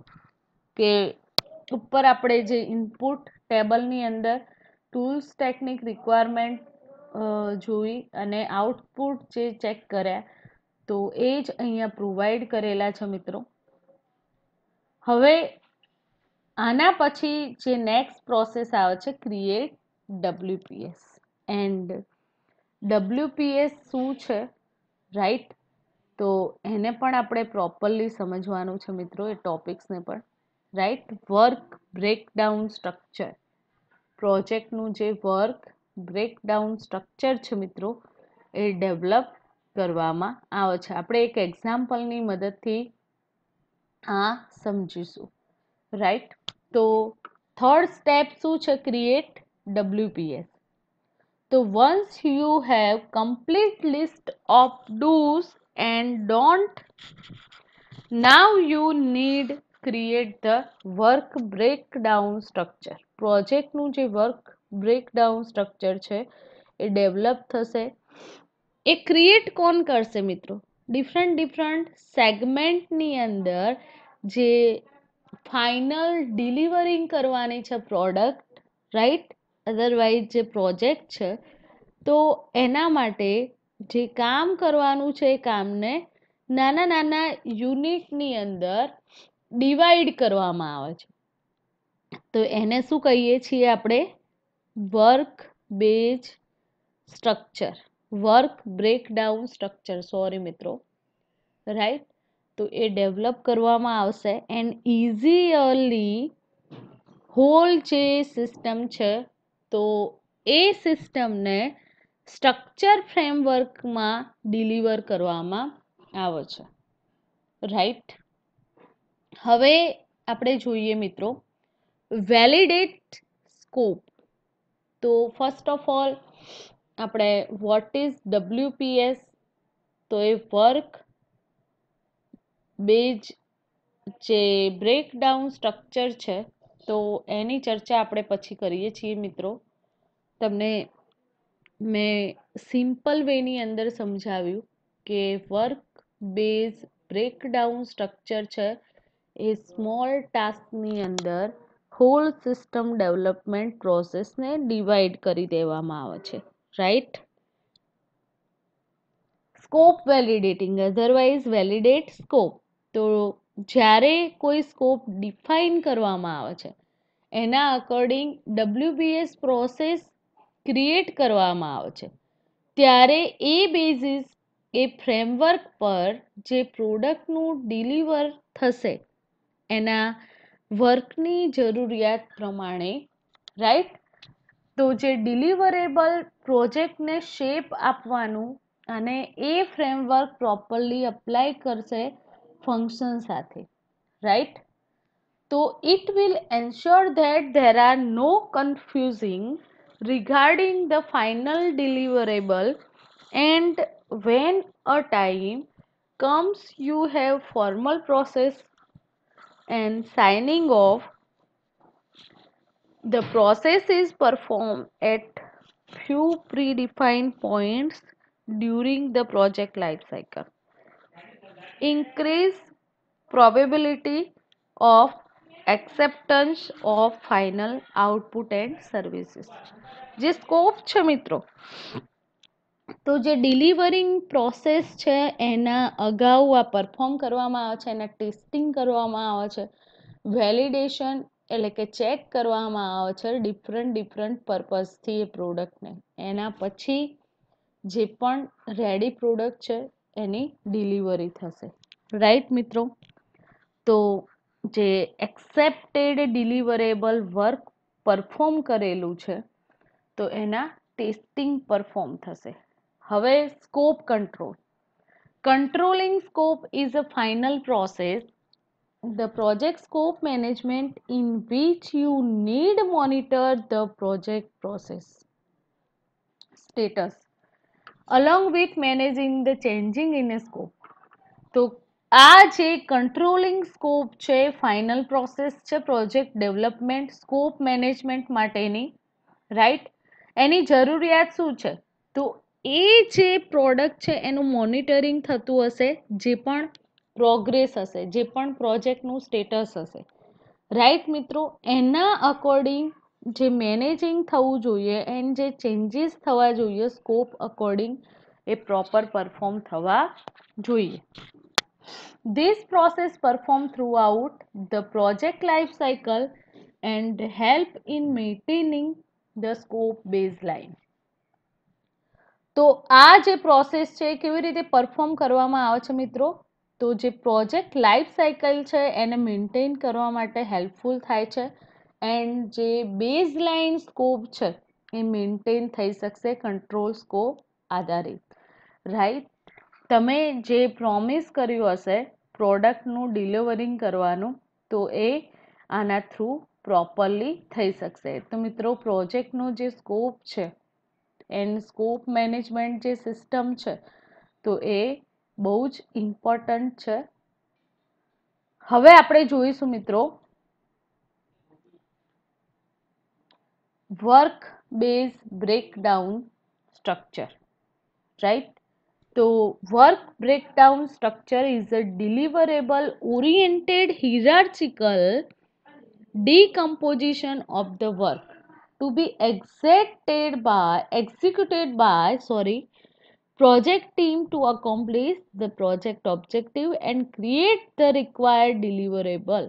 કે ઉપર આપણે જે ઇનપુટ ટેબલની અંદર ટૂલ્સ ટેકનિક રિક્વાયરમેન્ટ જોઈ અને આઉટપુટ જે ચેક કર્યા, તો એ જ અહીંયા પ્રોવાઈડ કરેલા છે મિત્રો. હવે આના પછી જે નેક્સ્ટ પ્રોસેસ આવે છે, ક્રિએટ WPS. એન્ડ WPS શું છે, રાઈટ. તો એને પણ આપણે પ્રોપરલી સમજવાનું છે મિત્રો, એ ટોપિક્સને પણ, રાઈટ. વર્ક બ્રેકડાઉન સ્ટ્રક્ચર, પ્રોજેક્ટનું જે વર્ક બ્રેકડાઉન સ્ટ્રક્ચર છે મિત્રો, એ ડેવલપ કરવામાં આવે છે. આપણે એક એક્ઝામ્પલની મદદથી આ સમજીશું, રાઈટ. તો થર્ડ સ્ટેપ શું છે, ક્રિએટ WPS. તો once you have complete list of do's and don't, now you need create the work breakdown structure. પ્રોજેક્ટનું જે વર્ક બ્રેકડાઉન સ્ટ્રક્ચર છે એ ડેવલપ થશે. એ ક્રિએટ કોણ કરશે મિત્રો, ડિફરન્ટ સેગમેન્ટની અંદર જે ફાઇનલ ડિલિવરિંગ કરવાની છે પ્રોડક્ટ, રાઈટ, અધરવાઇઝ જે પ્રોજેક્ટ છે, તો એના માટે જે કામ કરવાનું છે એ કામને નાના યુનિટની અંદર ડિવાઈડ કરવામાં આવે છે. તો એને શું કહીએ છીએ આપણે, work base structure, work breakdown structure, sorry મિત્રો, રાઈટ. તો એ ડેવલપ કરવામાં આવશે એન્ડ ઇઝીલી હોલ જે સિસ્ટમ છે, તો એ સિસ્ટમને સ્ટ્રક્ચર ફ્રેમવર્કમાં ડિલિવર કરવામાં આવે છે, રાઈટ. હવે આપણે જોઈએ મિત્રો વેલિડેટ સ્કોપ. તો ફર્સ્ટ ઓફ ઓલ આપણે વોટ ઇઝ WPS, તો એ વર્ક બેઝ જે બ્રેકડાઉન સ્ટ્રક્ચર છે, તો એની ચર્ચા આપણે પછી કરીએ છીએ મિત્રો. તમને મેં સિમ્પલ વેની અંદર સમજાવ્યું કે વર્ક બેઝ બ્રેકડાઉન સ્ટ્રક્ચર છે એ સ્મોલ ટાસ્કની અંદર હોલ સિસ્ટમ ડેવલપમેન્ટ પ્રોસેસને ડિવાઈડ કરી દેવામાં આવે છે, right. Scope validating, otherwise validate scope. તો જ્યારે કોઈ સ્કોપ ડિફાઇન કરવામાં આવે છે, એના અકોર્ડિંગ WPS પ્રોસેસ ક્રિએટ કરવામાં આવે છે, ત્યારે એ બેઝિસ, એ ફ્રેમવર્ક પર જે પ્રોડક્ટનું ડિલિવર થશે એના વર્કની જરૂરિયાત પ્રમાણે, રાઈટ. તો જે ડિલિવરેબલ પ્રોજેક્ટને શેપ આપવાનું અને એ ફ્રેમવર્ક પ્રોપરલી અપ્લાય કરશે ફંક્શન સાથે, રાઈટ. તો it will ensure that there are no confusing regarding the final deliverable, and when a time comes you have formal process and signing off. The process is performed at few predefined points during the project life cycle. Increase probability of acceptance of final output and services. જે scope છે મિત્રો, તો જે delivering process છે એના અગાઉ આ perform કરવામાં આવે છે, એના ટેસ્ટિંગ કરવામાં આવે છે, વેલિડેશન એટલે કે ચેક કરવામાં આવે છે ડિફરન્ટ પર્પઝથી એ પ્રોડક્ટને. એના પછી જે પણ રેડી પ્રોડક્ટ છે એની ડિલિવરી થશે. રાઈટ મિત્રો? તો જે એક્સેપ્ટેડ ડિલિવરેબલ વર્ક પરફોર્મ કરેલું છે તો એના ટેસ્ટિંગ પરફોર્મ થશે. હવે scope control. Controlling scope is a final process, the project scope management, in which you need monitor the project process status along with managing the changing in a scope. તો આ જે controlling scope છે, final process છે project development scope management માટેની, right? એની જરૂરિયાત શું છે? તો એ જે પ્રોડક્ટ છે એનું મોનિટરિંગ થતું હશે, જે પણ પ્રોગ્રેસ હશે, જે પણ પ્રોજેક્ટનું સ્ટેટસ હશે, રાઈટ મિત્રો? એના અકોર્ડિંગ જે મેનેજિંગ થવું જોઈએ એન્ડ જે ચેન્જીસ થવા જોઈએ સ્કોપ અકોર્ડિંગ એ પ્રોપર પરફોર્મ થવા જોઈએ. This process performed throughout the project life cycle and help in maintaining the scope baseline. તો આ જે પ્રોસેસ છે કેવી રીતે પરફોર્મ કરવામાં આવે છે મિત્રો? તો જે પ્રોજેક્ટ લાઈફ સાયકલ છે એને મેન્ટેન કરવા માટે હેલ્પફુલ થાય છે એન્ડ જે બેઝલાઇન સ્કોપ છે એ મેન્ટેન થઈ શકશે કંટ્રોલ સ્કોપ આધારિત, રાઈટ? તમે જે પ્રોમિસ કર્યું હશે પ્રોડક્ટનું ડિલિવરિંગ કરવાનું તો એ આના થ્રુ પ્રોપરલી થઈ શકશે. તો મિત્રો પ્રોજેક્ટનો જે સ્કોપ છે એન્ડ સ્કોપ મેનેજમેન્ટ જે સિસ્ટમ છે તો એ બહુ જ ઇમ્પોર્ટન્ટ છે. હવે આપણે જોઈશું મિત્રો work base breakdown structure, right? તો work breakdown structure is a deliverable oriented hierarchical decomposition of the work to be executed by project team to accomplish the project objective and create the required deliverable.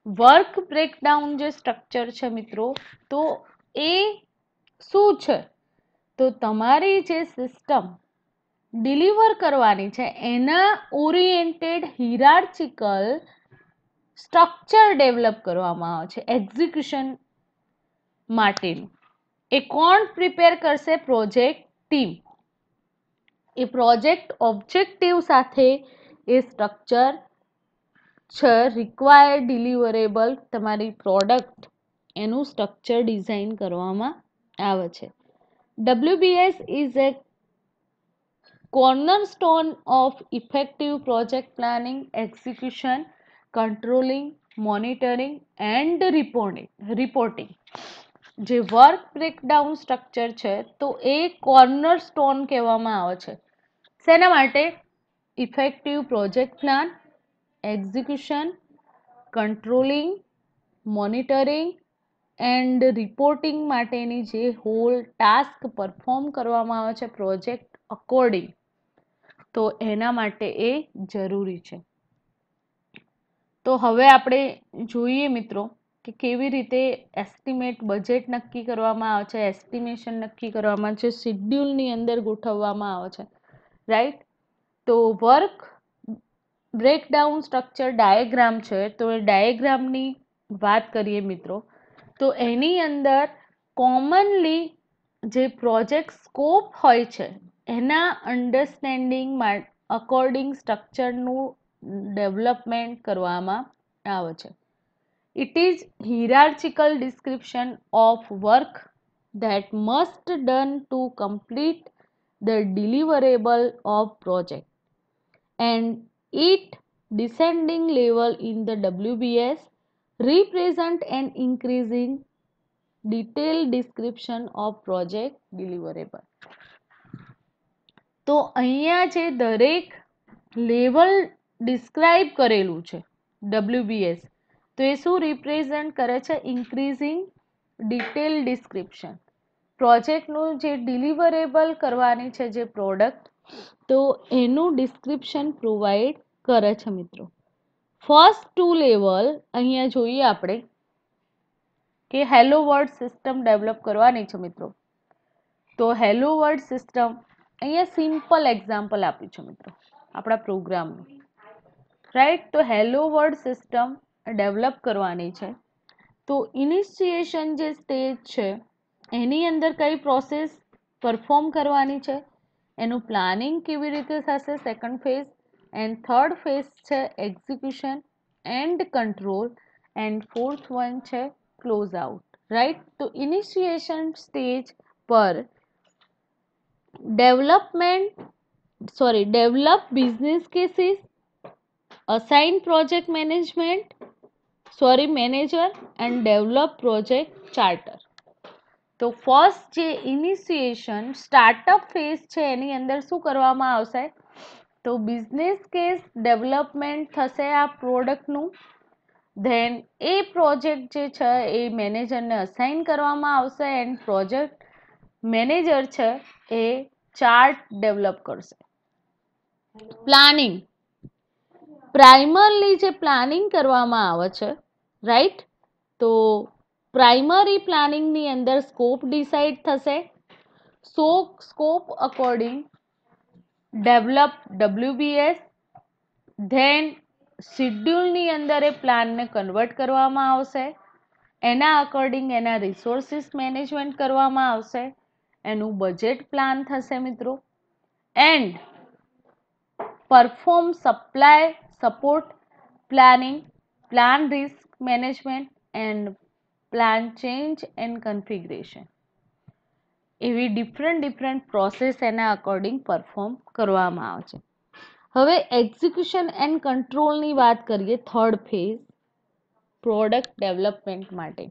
Work breakdown જે structure છે મિત્રો તો એ શું છે? તો તમારી જે system deliver કરવાની છે એના ઓરિએન્ટેડ હિરાર્ચિકલ સ્ટ્રક્ચર ડેવલપ કરવામાં આવે છે એક્ઝિક્યુશન માટેનું. એ કોણ પ્રિપેર કરશે? Project team. એ પ્રોજેક્ટ ઓબ્જેક્ટિવ સાથે એ સ્ટ્રક્ચર છે રિક્વાયર્ડ ડિલિવરેબલ તમારી પ્રોડક્ટ એનું સ્ટ્રક્ચર ડિઝાઇન કરવામાં આવે છે. WBS is A cornerstone of effective project planning, execution, controlling, monitoring and reporting. જે વર્ક બ્રેકડાઉન સ્ટ્રક્ચર છે તો એ કોર્નરસ્ટોન કહેવામાં આવે છે. શેના માટે? Effective project plan, execution, controlling, monitoring and reporting માટેની જે હોલ ટાસ્ક પરફોર્મ કરવામાં આવે છે પ્રોજેક્ટ અકોર્ડિંગ, તો એના માટે એ જરૂરી છે. તો હવે આપણે જોઈએ મિત્રો કે કેવી રીતે એસ્ટિમેટ બજેટ નક્કી કરવામાં આવે છે, એસ્ટિમેશન નક્કી કરવામાં આવે છે, શેડ્યુલની અંદર ગોઠવવામાં આવે છે, રાઈટ? તો વર્ક બ્રેકડાઉન સ્ટ્રક્ચર ડાયાગ્રામ છે તો એ ડાયાગ્રામની વાત કરીએ મિત્રો તો એની અંદર કોમનલી જે પ્રોજેક્ટ સ્કોપ હોય છે એના અન્ડરસ્ટેન્ડિંગ અકોર્ડિંગ સ્ટ્રક્ચરનું ડેવલપમેન્ટ કરવામાં આવે છે. It is hierarchical description of work that must done to complete the deliverable of project and it descending level in the WBS represent an increasing detailed description of project deliverable. તો અહીંયા જે દરેક level describe કરેલું છે WBS તો એ શું represent કરે છે? Increasing detail description. પ્રોજેક્ટનું જે ડિલિવરેબલ કરવાની છે જે પ્રોડક્ટ તો એનું ડિસ્ક્રિપ્શન પ્રોવાઈડ કરે છે મિત્રો. ફર્સ્ટ 2 લેવલ અહીંયા જોઈએ આપણે કે હેલો વર્લ્ડ સિસ્ટમ ડેવલપ કરવાની છે મિત્રો. તો હેલો વર્લ્ડ સિસ્ટમ અહીંયા સિમ્પલ એક્ઝામ્પલ આપી છું મિત્રો આપણા પ્રોગ્રામનું, રાઈટ. તો હેલો વર્લ્ડ સિસ્ટમ ડેવલપ કરવાની છે. તો ઇનિશિએશન જે સ્ટેજ છે એની અંદર કઈ પ્રોસેસ પરફોર્મ કરવાની છે, એનું પ્લાનિંગ કેવી રીતે થશે, second phase. And third phase છે execution and control. And fourth one છે ક્લોઝ આઉટ, રાઈટ. તો ઇનિશિએશન સ્ટેજ પર develop business cases, assign project manager and develop project charter. તો ફર્સ્ટ જે ઇનિશિએશન સ્ટાર્ટઅપ ફેઝ છે એની અંદર શું કરવામાં આવશે, તો બિઝનેસ કેસ ડેવલપમેન્ટ થશે આ પ્રોડક્ટનું. ધેન એ પ્રોજેક્ટ જે છે એ મેનેજરને અસાઇન કરવામાં આવશે એન્ડ પ્રોજેક્ટ મેનેજર છે એ ચાર્ટ ડેવલપ કરશે. પ્લાનિંગ, પ્રાઇમરલી જે પ્લાનિંગ કરવામાં આવે છે, રાઈટ. તો પ્રાઇમરી પ્લાનિંગની અંદર સ્કોપ ડિસાઇડ થશે. Scope according develop WBS. Then શિડ્યુલની અંદર એ પ્લાનને કન્વર્ટ કરવામાં આવશે, એના અકોર્ડિંગ એના રિસોર્સિસ મેનેજમેન્ટ કરવામાં આવશે, એનું બજેટ પ્લાન થશે મિત્રો. And perform supply support planning, plan risk management and plan change and configuration. એવી ડિફરન્ટ પ્રોસેસ એના અકોર્ડિંગ પરફોર્મ કરવામાં આવે છે. હવે એક્ઝિક્યુશન એન્ડ કંટ્રોલની વાત કરીએ, થર્ડ ફેઝ પ્રોડક્ટ ડેવલપમેન્ટ માટે.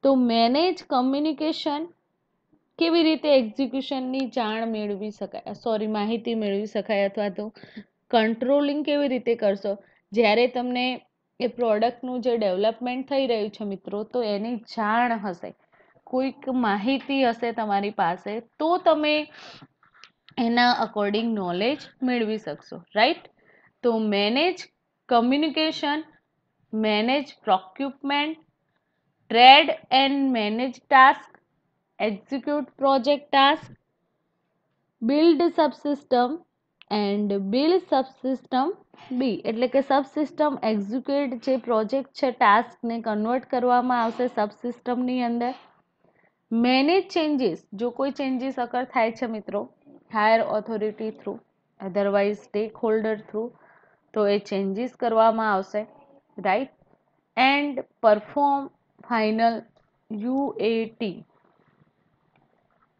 તો મેનેજ કમ્યુનિકેશન, કેવી રીતે એક્ઝિક્યુશનની માહિતી મેળવી શકાય, અથવા તો કંટ્રોલિંગ કેવી રીતે કરશો જ્યારે તમને એ પ્રોડક્ટનું જે ડેવલપમેન્ટ થઈ રહ્યું છે મિત્રો, તો એની જાણ હશે, કોઈક માહિતી હશે તમારી પાસે, તો તમે એના અકોર્ડિંગ નોલેજ મેળવી શકશો, રાઈટ. તો manage communication, manage procurement, trade and manage task, execute project task, build subsystem and build subsystem B, એટલે કે સબસિસ્ટમ એક્ઝિક્યુટ જે પ્રોજેક્ટ છે ટાસ્કને કન્વર્ટ કરવામાં આવશે સબસિસ્ટમની અંદર. મેનેજ ચેન્જીસ, જો કોઈ ચેન્જીસ અગર થાય છે મિત્રો higher authority through, otherwise stakeholder through, તો એ ચેન્જીસ કરવામાં આવશે, right. And perform final UAT.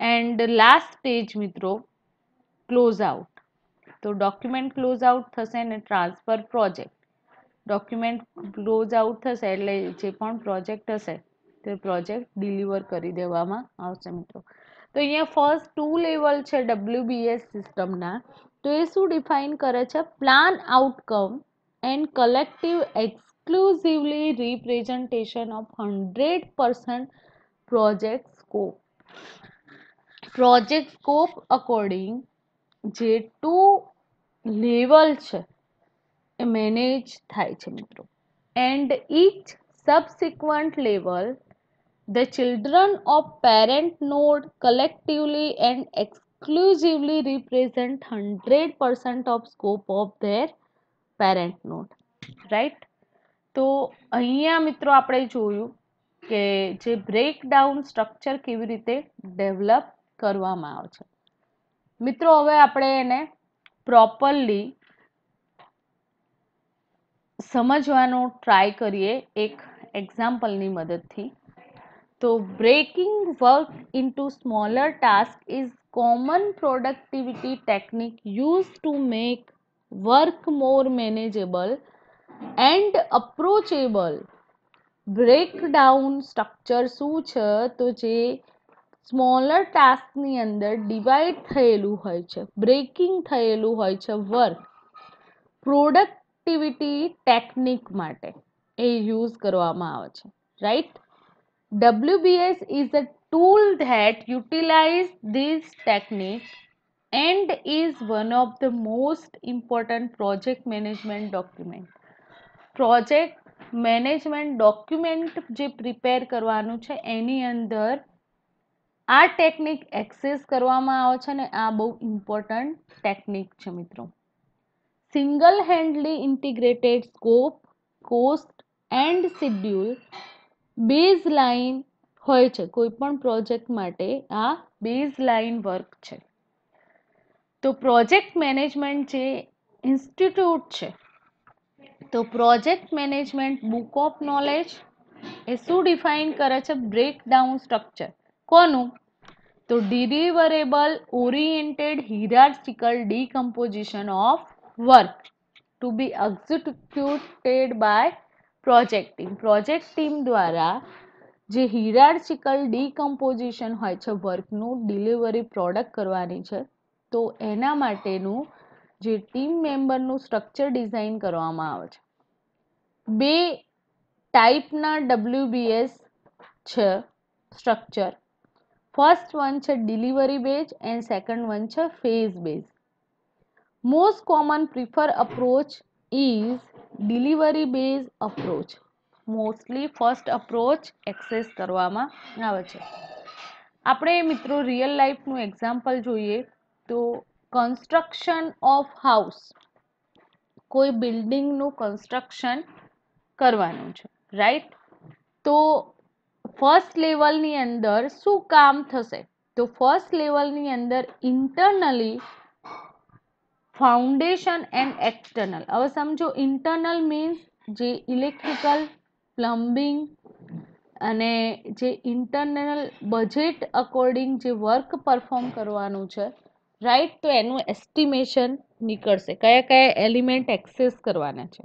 And last stage મિત્રો ક્લોઝ આઉટ. તો ડોક્યુમેન્ટ ક્લોઝ આઉટ થશે ને transfer project. Document close out થશે એટલે જે પણ પ્રોજેક્ટ હશે તે પ્રોજેક્ટ ડિલિવર કરી દેવામાં આવશે મિત્રો. તો અહીંયા ફર્સ્ટ 2 લેવલ છે WBS સિસ્ટમના. તો એ શું ડિફાઇન કરે છે, plan outcome and collective exclusively representation of 100% project scope. Project scope according જે 2 લેવલ છે એ મેનેજ થાય છે મિત્રો. And each subsequent level the children of parent node collectively and exclusively represent 100% of scope of their parent node, right. તો અહીંયા મિત્રો આપણે જોયું કે જે બ્રેકડાઉન સ્ટ્રક્ચર કેવી રીતે ડેવલપ કરવામાં આવે છે મિત્રો. હવે આપણે એને પ્રોપરલી સમજવાનો ટ્રાય કરીએ એક એક્ઝામ્પલની મદદથી. તો breaking work into smaller task is common productivity technique use to make work more manageable and approachable. Breakdown structure શું છે, તો જે સ્મોલર ટાસ્કની અંદર ડિવાઈડ થયેલું હોય છે, બ્રેકિંગ થયેલું હોય છે વર્ક, પ્રોડક્ટિવિટી ટેકનિક માટે એ યુઝ કરવામાં આવે છે, right. WBS is a tool that utilizes this technique and is one of the most important project management document. Project management document જે પ્રિપેર કરવાનું છે એની અંદર આ ટેકનિક એક્સેસ કરવામાં આવે છે ને આ બહુ ઇમ્પોર્ટન્ટ ટેકનિક છે મિત્રો. Single Henley integrated scope, cost and schedule base line હોય છે. કોઈ પણ પ્રોજેક્ટ માટે આ બેઝ લાઇન વર્ક છે. તો પ્રોજેક્ટ મેનેજમેન્ટ જે ઇન્સ્ટિટ્યૂટ છે, તો project management book of knowledge એ શું ડિફાઇન કરે છે? Breakdown structure. કોનું? તો deliverable oriented hierarchical decomposition of work to be executed by project team. Project team દ્વારા જે હિરાર્ચિકલ ડીકમ્પોઝિશન હોય છે વર્કનું, ડિલિવરી પ્રોડક્ટ કરવાની છે, તો એના માટેનું જે ટીમ મેમ્બરનું સ્ટ્રક્ચર ડિઝાઇન કરવામાં આવે છે. બે ટાઈપના WBS છે સ્ટ્રક્ચર. ફર્સ્ટ વન છે delivery base and second one છે phase base. Most common prefer approach is delivery base approach. Mostly first approach access કરવામાં આવે છે. આપણે મિત્રો રિયલ લાઈફનું એક્ઝામ્પલ જોઈએ તો કન્સ્ટ્રક્શન ઓફ હાઉસ. કોઈ બિલ્ડિંગનું કન્સ્ટ્રક્શન કરવાનું છે, રાઈટ? તો ફર્સ્ટ લેવલની અંદર શું કામ થશે? તો ફર્સ્ટ લેવલની અંદર ઇન્ટરનલી ફાઉન્ડેશન એન્ડ એક્સટર્નલ. હવે સમજો ઇન્ટરનલ મીન્સ જે ઇલેક્ટ્રિકલ, પ્લમ્બિંગ અને જે ઇન્ટરનલ બજેટ અકોર્ડિંગ જે વર્ક પરફોર્મ કરવાનું છે, રાઈટ? તો એનું એસ્ટિમેશન નીકળશે, કયા કયા એલિમેન્ટ એક્સેસ કરવાના છે.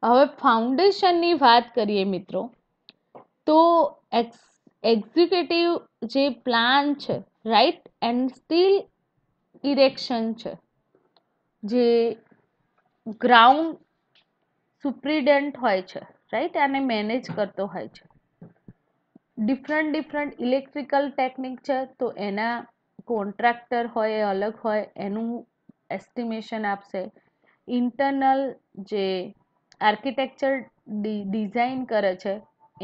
હવે ફાઉન્ડેશનની વાત કરીએ મિત્રો, તો એક્ઝિક્યુટિવ જે પ્લાન છે, રાઈટ, એન્ડ સ્ટીલ ઇરેક્શન છે, જે ગ્રાઉન્ડ સુપ્રિડન્ટ હોય છે, રાઈટ, આને મેનેજ કરતો હોય છે. ડિફરન્ટ ઇલેક્ટ્રિકલ ટેકનિક છે, તો એના કોન્ટ્રાક્ટર હોય એ અલગ હોય, એનું એસ્ટિમેશન આપશે. ઇન્ટરનલ જે આર્કિટેક્ચર ડિઝાઇન કરે છે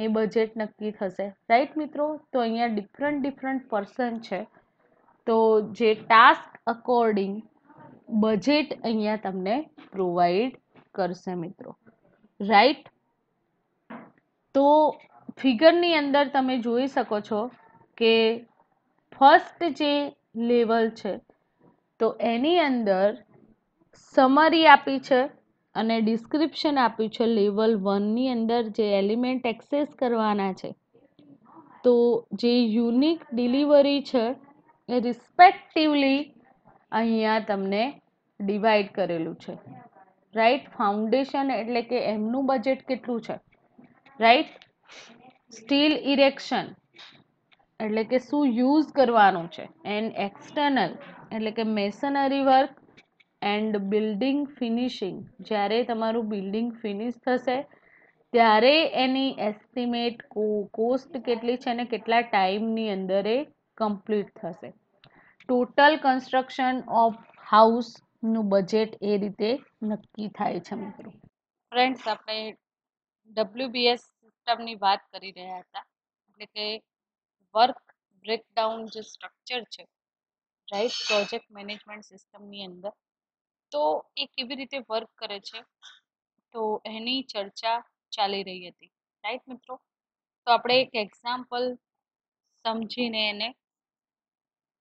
એ બજેટ નક્કી થશે, રાઈટ મિત્રો? તો અહીંયા ડિફરન્ટ પર્સન છે, તો જે ટાસ્ક અકોર્ડિંગ બજેટ અહીંયા તમને પ્રોવાઈડ કરશે મિત્રો, રાઈટ? તો ફિગરની અંદર તમે જોઈ શકો છો કે ફર્સ્ટ જે લેવલ છે, તો એની અંદર સમરી આપી છે અને ડિસ્ક્રિપ્શન આપ્યું છે. લેવલ 1ની અંદર જે એલિમેન્ટ એક્સેસ કરવાના છે, તો જે યુનિક ડિલિવરી છે એ રિસ્પેક્ટિવલી અહીંયા તમને ડિવાઈડ કરેલું છે, રાઈટ? ફાઉન્ડેશન એટલે કે એમનું બજેટ કેટલું છે, રાઈટ? સ્ટીલ ઇરેક્શન એટલે કે શું યુઝ કરવાનું છે, એન્ડ એક્સટર્નલ એટલે કે મેસનરી વર્ક એન્ડ બિલ્ડિંગ ફિનિશિંગ. જ્યારે તમારું બિલ્ડિંગ ફિનિશ થશે ત્યારે એની એસ્ટિમેટ કોસ્ટ કેટલી છે અને કેટલા ટાઈમની અંદર એ કમ્પ્લીટ થશે. ટોટલ કન્સ્ટ્રક્શન ઓફ હાઉસનું બજેટ એ રીતે નક્કી થાય છે મિત્રો. ફ્રેન્ડ્સ, આપણે WBS સિસ્ટમની વાત કરી રહ્યા હતા, એટલે કે વર્ક બ્રેકડાઉન જે સ્ટ્રક્ચર છે, રાઈટ, પ્રોજેક્ટ મેનેજમેન્ટ સિસ્ટમની અંદર, તો એ કેવી રીતે વર્ક કરે છે, તો એની ચર્ચા ચાલી રહી હતી, રાઈટ મિત્રો? તો આપણે એક એક્ઝામ્પલ સમજીને એને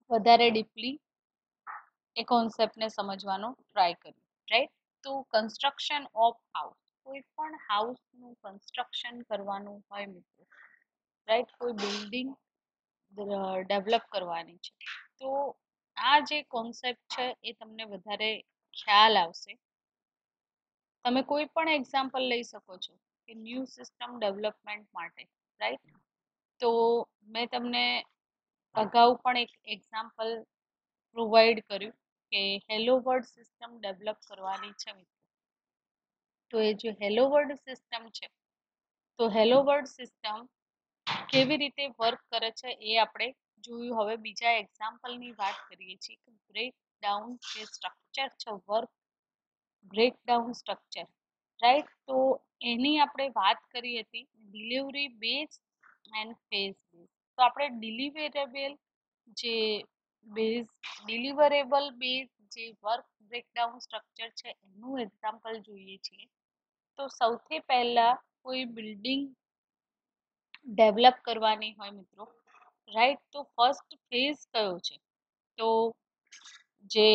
વધારે ડીપલી એ કોન્સેપ્ટને સમજવાનો ટ્રાય કરીએ, રાઈટ? તો કન્સ્ટ્રક્શન ઓફ હાઉસ. કોઈ પણ હાઉસનું કન્સ્ટ્રક્શન કરવાનું હોય મિત્રો, રાઈટ, કોઈ બિલ્ડિંગ ડેવલપ કરવાની છે, તો આ જે કોન્સેપ્ટ છે એ તમને વધારે ખ્યાલ આવશે. તમે કોઈ પણ એક્ઝામ્પલ લઈ શકો છો કે ન્યૂ સિસ્ટમ ડેવલપમેન્ટ માટે, રાઈટ? તો મેં તમને અગાઉ પણ એક એક્ઝામ્પલ પ્રોવાઈડ કર્યું કે હેલો વર્લ્ડ સિસ્ટમ ડેવલપ કરવાની છે મિત્રો. તો એ જે હેલો વર્લ્ડ સિસ્ટમ છે, તો હેલો વર્લ્ડ સિસ્ટમ કેવી રીતે વર્ક કરે છે એ આપણે જોયું. હવે બીજા એક્ઝામ્પલની વાત કરીએ છીએ કે બ્રેકડાઉન જે સ્ટ્રક્ચર છે, વર્ક બ્રેકડાઉન સ્ટ્રક્ચર, રાઈટ? તો એની આપણે વાત કરી હતી delivery base and phase base. તો આપણે ડિલિવરેબલ બેઝ જે વર્ક બ્રેકડાઉન સ્ટ્રક્ચર છે એનું એક્ઝામ્પલ જોઈએ છીએ. તો સૌથી પહેલા કોઈ બિલ્ડિંગ ડેવલપ કરવાની હોય મિત્રો, રાઈટ, તો ફર્સ્ટ ફેઝ કયો છે? તો જે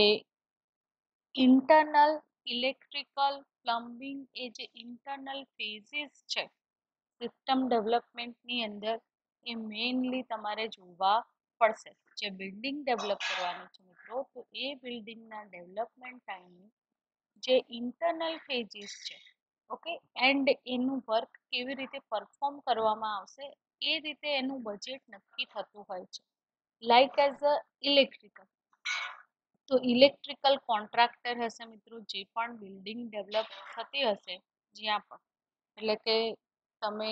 ઇન્ટરનલ ઇલેક્ટ્રિકલ પ્લમ્બિંગ એ જે ઇન્ટરનલ ફેઝિસ છે સિસ્ટમ ડેવલપમેન્ટની અંદર, એ મેઇનલી તમારે જોવા પડશે. જે બિલ્ડિંગ ડેવલપ કરવાનું છે મિત્રો, તો એ બિલ્ડિંગના ડેવલપમેન્ટ ટાઈમે જે ઇન્ટરનલ ફેઝિસ છે, ઓકે, એન્ડ એનું વર્ક કેવી રીતે પરફોર્મ કરવામાં આવશે એ રીતે એનું બજેટ નક્કી થતું હોય છે. લાઈક એઝ અ ઇલેક્ટ્રિકલ, તો ઇલેક્ટ્રિકલ કોન્ટ્રાક્ટર હશે મિત્રો, જે પણ બિલ્ડિંગ ડેવલપ થતી હશે જ્યાં પણ, એટલે કે તમે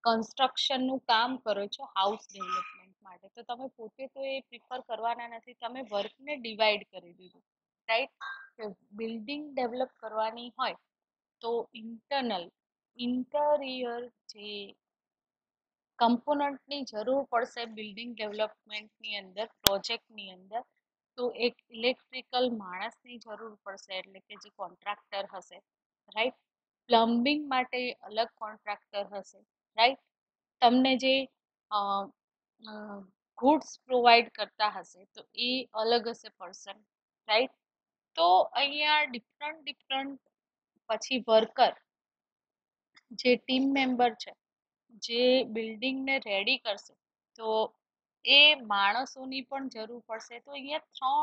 કન્સ્ટ્રક્શનનું કામ કરો છો હાઉસ ડેવલપમેન્ટ માટે, તો તમે પોતે તો એ પ્રિફર કરવાના નથી, તમે વર્કને ડિવાઈડ કરી દીધું, રાઈટ. કે બિલ્ડિંગ ડેવલપ કરવાની હોય તો ઇન્ટરિયર જે કમ્પોનન્ટની જરૂર પડશે બિલ્ડિંગ ડેવલપમેન્ટની અંદર, પ્રોજેક્ટની અંદર, તો એક ઇલેક્ટ્રિકલ માણસની જરૂર પડશે, એટલે કે જે કોન્ટ્રાક્ટર હશે, રાઈટ. પ્લમ્બિંગ માટે અલગ કોન્ટ્રાક્ટર હશે, રાઈટ. તમને જે ગુડ્સ પ્રોવાઈડ કરતા હશે તો એ અલગ હશે પર્સન, રાઈટ. તો અહીંયા ડિફરન્ટ પછી વર્કર, જે ટીમ મેમ્બર છે, જે બિલ્ડિંગને રેડી કરશે, તો એ માણસોની પણ જરૂર પડશે. તો અહીંયા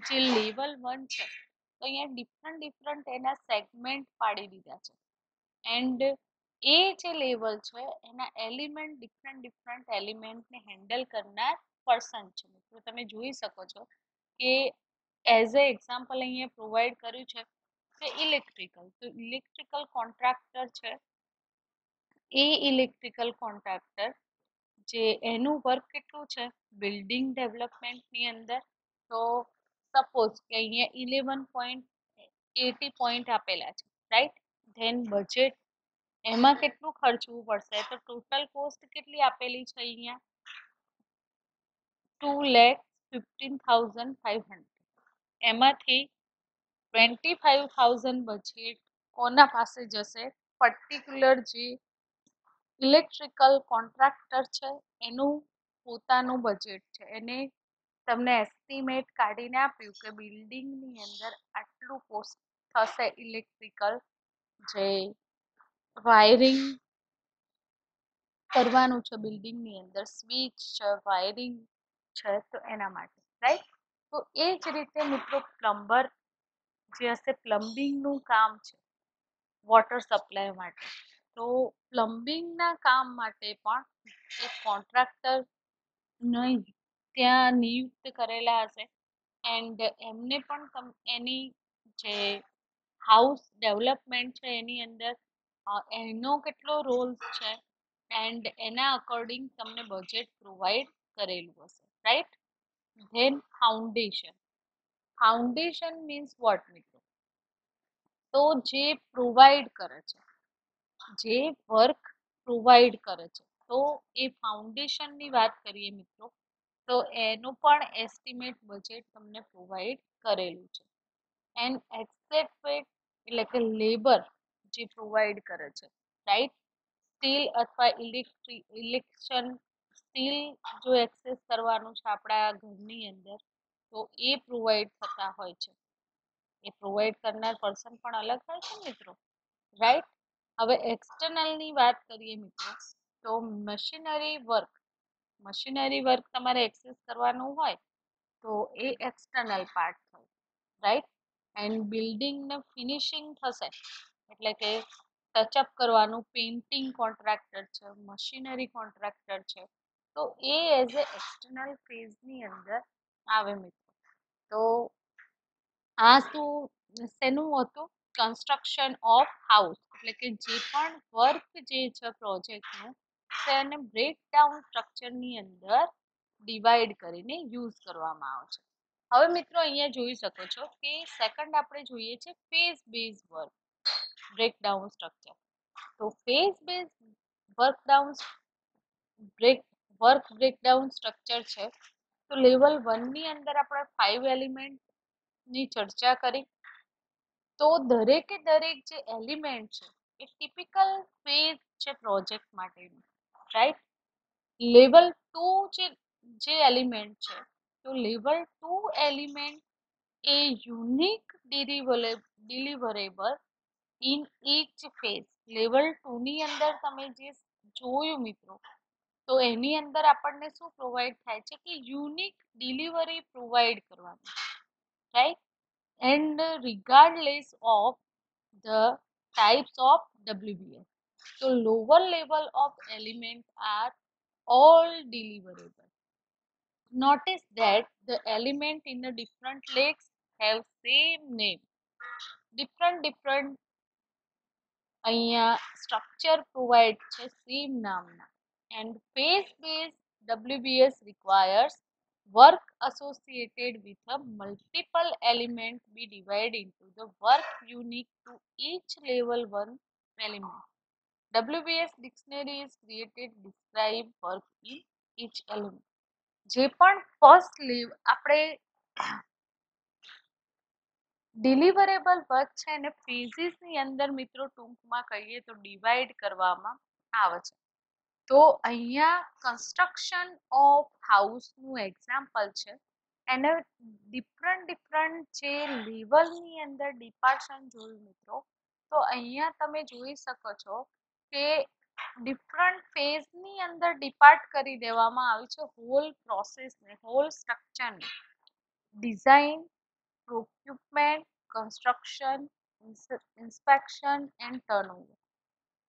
જે લેવલ 1 છે, તો અહીંયા ડિફરન્ટ એના સેગમેન્ટ પાડી દીધા છે, એન્ડ એ જે લેવલ છે એના એલિમેન્ટ ડિફરન્ટ એલિમેન્ટને હેન્ડલ કરનાર પર્સન છે. તો તમે જોઈ શકો છો કે એઝ એ એક્ઝામ્પલ અહીંયા પ્રોવાઈડ કર્યું છે કે ઇલેક્ટ્રિકલ, તો ઇલેક્ટ્રિકલ કોન્ટ્રાક્ટર છે, એ ઇલેક્ટ્રિકલ કોન્ટ્રાક્ટર જે એનું વર્ક કેટલું છે બિલ્ડિંગ ડેવલપમેન્ટની અંદર, તો સપોઝ કે અહીંયા 11.80 પોઈન્ટ આપેલા છે, રાઈટ. ધેન બજેટ એમાં કેટલું ખર્ચવું પડશે, તો ટોટલ કોસ્ટ કેટલી આપેલી છે અહીંયા 2,15,500. એમાંથી 25,000 બજેટ કોના પાસે જશે? પર્ટિક્યુલર જે ઇલેક્ટ્રિકલ કોન્ટ્રાક્ટર છે એનું પોતાનું બજેટ છે, એને તમને એસ્ટિમેટ કાઢીને આપ્યું કે બિલ્ડિંગની અંદર આટલું કોસ્ટ થશે, ઇલેક્ટ્રિકલ જે વાયરિંગ કરવાનું છે બિલ્ડિંગની અંદર, સ્વિચ છે, વાયરિંગ છે, તો એના માટે, રાઈટ. તો એ જ રીતે મિત્રો પ્લમ્બર જે હશે, પ્લમ્બિંગનું કામ છે વોટર સપ્લાય માટે, તો પ્લમ્બિંગના કામ માટે પણ એક કોન્ટ્રાક્ટર નહીં ત્યાં નિયુક્ત કરેલા હશે, એન્ડ એમને પણ એની જે હાઉસ ડેવલપમેન્ટ છે એની અંદર એનો કેટલો રોલ છે, એન્ડ એના અકોર્ડિંગ તમને બજેટ પ્રોવાઈડ કરેલું હશે, right. Then foundation means what મિત્રો? તો જે પ્રોવાઈડ કરે છે, જે વર્ક પ્રોવાઈડ કરે છે, તો એ ફાઉન્ડેશનની વાત કરીએ મિત્રો, તો એનું પણ એસ્ટિમેટ બજેટ તમને પ્રોવાઈડ કરેલું છે. એન્ડ એક્સેપ્ટ એટલે કે લેબર જે પ્રોવાઈડ કરે છે, રાઈટ. સ્ટીલ અથવા ઇલેક્શન સ્ટીલ જો એક્સેસ કરવાનું છે આપણા ઘરની અંદર, તો એ પ્રોવાઈડ થતા હોય છે. એ પ્રોવાઈડ કરનાર પર્સન પણ અલગ હોય છે મિત્રો, રાઈટ. હવે એક્સટર્નલની વાત કરીએ મિત્રો, તો મશીનરી વર્ક તમારે એક્સેસ કરવાનું હોય તો એ એક્સટર્નલ પાર્ટ થાય, રાઈટ. એન્ડ બિલ્ડિંગને ફિનિશિંગ થશે, એટલે કે ટચઅપ કરવાનું પેઇન્ટિંગ કોન્ટ્રાક્ટર છે, મશીનરી કોન્ટ્રાક્ટર છે, તો એ એઝ એ એક્સટર્નલ ફેઝની અંદર આવે મિત્રો. તો આ શું શેનું હતું? કન્સ્ટ્રક્શન ઓફ હાઉસ, એટલે કે જે પણ વર્ક જે છે પ્રોજેક્ટનું, તેને બ્રેકડાઉન સ્ટ્રક્ચરની અંદર ડિવાઈડ કરીને યુઝ કરવામાં આવે છે. હવે મિત્રો અહીંયા જોઈ શકો છો કે સેકન્ડ આપણે જોઈએ છે phase base work breakdown structure. તો phase base work down work breakdown structure છે. તો લેવલ 1 ની અંદર આપણે 5 એલિમેન્ટ ની ચર્ચા કરી. તો દરેકે દરેક જે એલિમેન્ટ છે એ ટિપિકલ ફેઝ છે પ્રોજેક્ટ માટેનું, રાઈટ. લેવલ 2 જે એલિમેન્ટ છે, તો લેવલ 2 એલિમેન્ટ એ unique deliverable in each phase. Level 2 ની અંદર તમે જે જોયું મિત્રો, તો એની અંદર આપણને શું પ્રોવાઈડ થાય છે કે યુનિક ડિલિવરી પ્રોવાઈડ કરવાનું, right. and regardless of the types of WBS. So lower level of elements are all deliverable. Notice that the element in the different legs have same name. different અહીંયા structure provide છે same નામના. and phase based WBS requires work associated with a multiple element be divided into the work unique to each level 1 element. WBS dictionary is created describe work in each element. જે પણ first leave આપણે deliverable work છે અને ફેઝિસની અંદર મિત્રો ટૂંકમાં કહીએ તો ડિવાઈડ કરવામાં આવે છે. તો અહીંયા કન્સ્ટ્રક્શન ઓફ હાઉસનું એક્ઝામ્પલ છે. એને ડિફરન્ટ જે લેવલની અંદર ડિપાર્શન જોયું મિત્રો, તો અહીંયા તમે જોઈ શકો છો કે ડિફરન્ટ ફેઝની અંદર ડિપાર્ટ કરી દેવામાં આવી છે હોલ પ્રોસેસને, હોલ સ્ટ્રક્ચરને. Design, procurement, construction, inspection and turnover.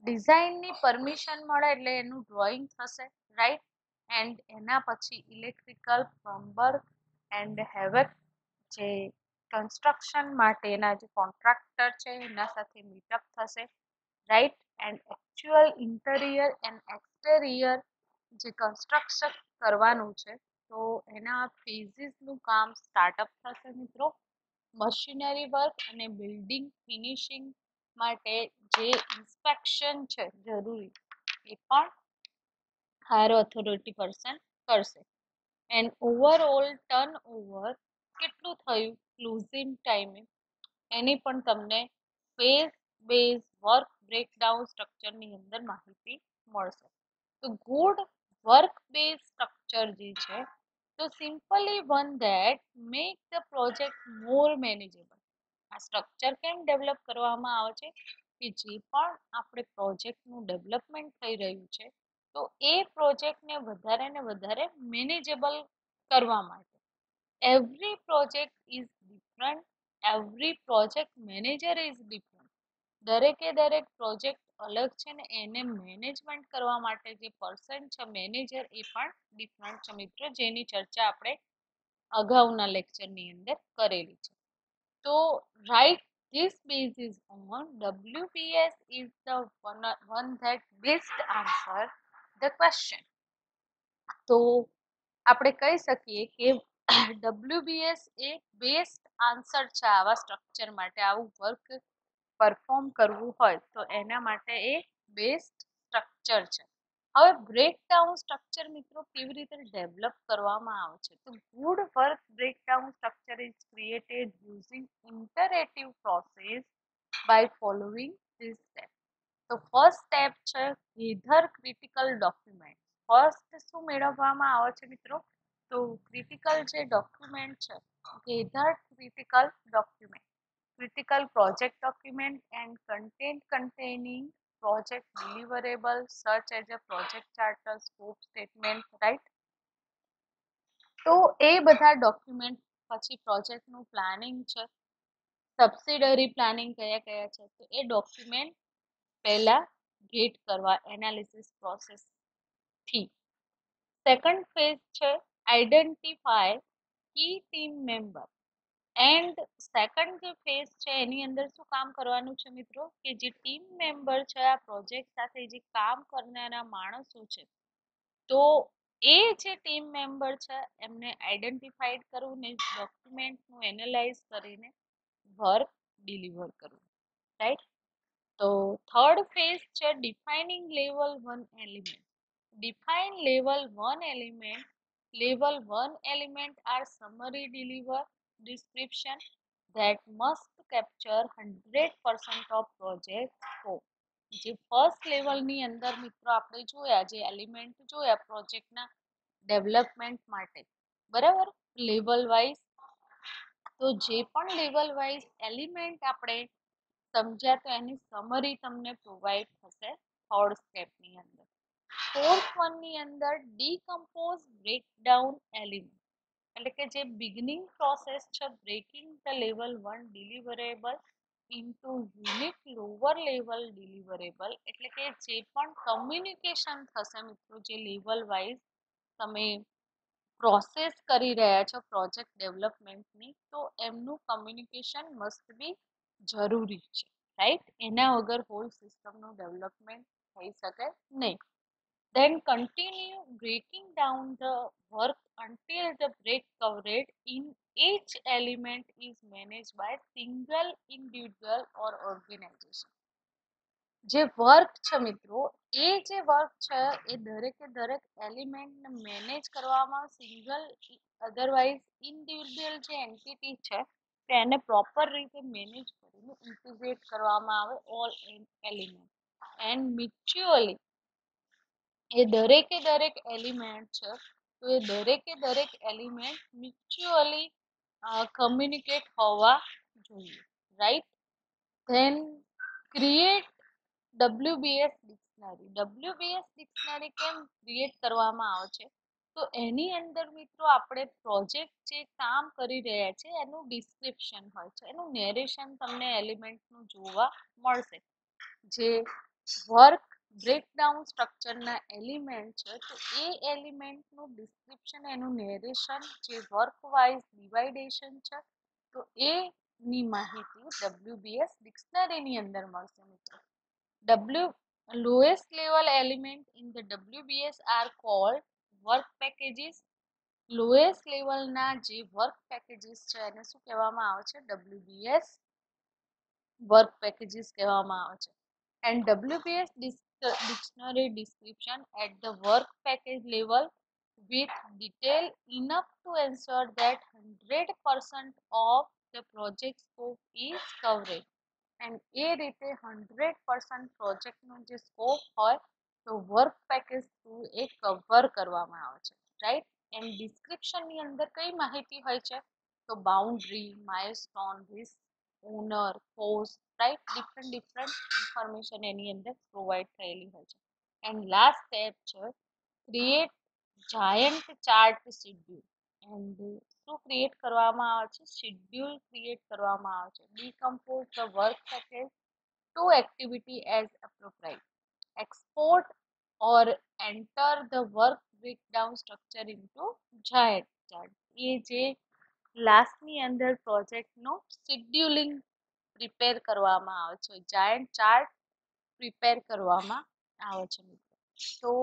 ડિઝાઇનની પરમિશન મળે એટલે એનું ડ્રોઈંગ થશે, રાઈટ. એન્ડ એના પછી ઇલેક્ટ્રિકલ, પ્લમ્બર એન્ડ હેવક જે કન્સ્ટ્રક્શન માટેના જે કોન્ટ્રાક્ટર છે એના સાથે મીટઅપ થશે, right. And actual interior and exterior જે કન્સ્ટ્રક્શન કરવાનું છે, તો એના ફેઝિસનું કામ સ્ટાર્ટઅપ થશે મિત્રો. મશીનરી વર્ક અને બિલ્ડિંગ ફિનિશિંગ માટે જે ઇન્સ્પેક્શન છે જરૂરી, એ પણ હાયર ઓથોરિટી પર્સન કરશે. એન્ડ ઓવરઓલ ટર્નઓવર કેટલું થયું ક્લોઝિંગ ટાઈમે, એની પણ તમને ફેઝ બેઝ વર્ક બ્રેકડાઉન સ્ટ્રક્ચરની અંદર માહિતી મળશે. તો ગુડ વર્ક બેઝ સ્ટ્રક્ચર જે છે, તો simply one that make the project more manageable. આ સ્ટ્રક્ચર કેમ ડેવલપ કરવામાં આવે છે કે જે પણ આપણે પ્રોજેક્ટનું ડેવલપમેન્ટ થઈ રહ્યું છે, તો એ પ્રોજેક્ટને વધારે ને વધારે મેનેજેબલ કરવા માટે. Every project is different, every project manager is different. દરેકે દરેક પ્રોજેક્ટ અલગ છે ને એને મેનેજમેન્ટ કરવા માટે જે પર્સન છે મેનેજર, એ પણ ડિફરન્ટ છે મિત્રો, જેની ચર્ચા આપણે અગાઉના લેક્ચરની અંદર કરેલી છે. તો right this basis on WBS is the one that best answer the question. તો આપણે કહી શકીએ કે WBS એ બેસ્ટ આન્સર છે આવા સ્ટ્રક્ચર માટે. આવું વર્ક પરફોર્મ કરવું હોય તો એના માટે એ બેસ્ટ સ્ટ્રક્ચર છે. હવે બ્રેકડાઉન સ્ટ્રક્ચર મિત્રો કેવી રીતે ડેવલપ કરવામાં આવે છે, તો good work breakdown structure is created using interactive process by following this step. તો ફર્સ્ટ સ્ટેપ છે ગેધર ક્રિટિકલ ડોક્યુમેન્ટ. ફર્સ્ટ શું મેળવવામાં આવે છે મિત્રો, તો ક્રિટિકલ જે ડોક્યુમેન્ટ છે, gather critical document, critical project document and content containing project deliverable such as a project charter, scope statement, right. તો એ બધા ડોક્યુમેન્ટ પછી પ્રોજેક્ટનું પ્લાનિંગ છે, સબસિડરી પ્લાનિંગ કયા કયા છે, તો એ ડોક્યુમેન્ટ પહેલા ગેટ કરવા એનાલિસિસ પ્રોસેસ થી. સેકન્ડ ફેઝ છે identify key team member. And second જે ફેઝ છે એની અંદર શું કામ કરવાનું છે મિત્રો, કે જે ટીમ મેમ્બર છે આ પ્રોજેક્ટ સાથે જે કામ કરનારા માણસો છે, તો એ જે ટીમ મેમ્બર છે એમને આઈડેન્ટિફાઈડ કરવું ને ડોક્યુમેન્ટનું એનાલાઇઝ કરીને વર્ક ડિલિવર કરવું, રાઈટ. તો થર્ડ ફેઝ છે defining level 1 element. define level 1 element. Level 1 element are summary deliver description that must capture 100% of project scope. જે ફર્સ્ટ લેવલની અંદર મિત્રો આપણે જોયા જે એલિમેન્ટ જોયા પ્રોજેક્ટના ડેવલપમેન્ટ માટે બરાબર લેવલ વાઇઝ તો જે પણ લેવલ વાઇઝ એલિમેન્ટ આપણે સમજ્યા તો એની સમરી તમને પ્રોવાઈડ થશે થર્ડ સ્ટેપની અંદર ફોર્થ વનની અંદર ડીકમ્પોઝ બ્રેકડાઉન એલિમેન્ટ એટલે કે જે બિગનિંગ પ્રોસેસ છે breaking the level 1 deliverable into unit lower level deliverable એટલે કે જે પણ કમ્યુનિકેશન થશે મિત્રો જે લેવલ વાઇઝ તમે પ્રોસેસ કરી રહ્યા છો પ્રોજેક્ટ ડેવલપમેન્ટની તો એમનું કમ્યુનિકેશન મસ્ટ બી જરૂરી છે રાઈટ એના વગર હોલ સિસ્ટમનું ડેવલપમેન્ટ થઈ શકે નહીં then continue breaking down the work until the break coverage in each element is managed by single individual or organization જે વર્ક છે મિત્રો એ જે વર્ક છે એ દરેકે દરેક એલિમેન્ટને મેનેજ કરવામાં સિંગલ અધરવાઇઝ ઇન્ડિવિડ્યુઅલ જે એન્ટિટી છે તેને પ્રોપર રીતે મેનેજ કરીને ઇન્ટિગ્રેટ કરવામાં આવે ઓલ એલિમેન્ટ એન્ડ મ્યુચ્યુઅલી એ દરેકે દરેક એલિમેન્ટ છે તો એ દરેકે દરેક એલિમેન્ટ મ્યુચ્યુઅલી કમ્યુનિકેટ હોવા જોઈએ right than create WBS dictionary WBS dictionary કેમ ક્રિએટ કરવામાં આવે છે તો એની અંદર મિત્રો આપણે પ્રોજેક્ટ જે કામ કરી રહ્યા છે એનું ડિસ્ક્રિપ્શન હોય છે એનું નેરેશન તમને એલિમેન્ટનું જોવા મળશે જે વર્ક બ્રેકડાઉન સ્ટ્રક્ચરના એલિમેન્ટ છે તો એ એલિમેન્ટનું ડિસ્ક્રિપ્શન એનું નેરેશન જે વર્ક વાઇઝ ડિવાઇડેશન છે તો એની માહિતી WBS ડિક્શનરીની અંદર મળશે મિત્રો lowest level element in the WBS are called work packages lowest લેવલના જે વર્ક પેકેજીસ છે એને શું કહેવામાં આવે છે WBS વર્ક પેકેજીસ કહેવામાં આવે છે and WBS dictionary description at the work package level with detail enough to ensure that 100% of the project scope is covered and એ રીતે 100% પ્રોજેક્ટનો જે સ્કોપ હોય તો વર્ક પેકેજ થ્રુ એ કવર કરવામાં આવે છે રાઈટ એન્ડ ડિસ્ક્રિપ્શનની અંદર કઈ માહિતી હોય છે તો boundary milestone risk owner cost right different information એની અંદર પ્રોવાઈડ થયેલી હોય છે એન્ડ લાસ્ટ સ્ટેપ છે create giant chart schedule and શું ક્રિએટ કરવામાં આવે છે શેડ્યુલ ક્રિએટ કરવામાં આવે છે decompose the work package to activity as appropriate export or enter the work breakdown structure into giant chart એ જે લાસ્ટની અંદર પ્રોજેક્ટનો શેડ્યુલિંગ પ્રિપેર કરવામાં આવે છે જાયન્ટ ચાર્ટ પ્રિપેર કરવામાં આવે છે મિત્રો તો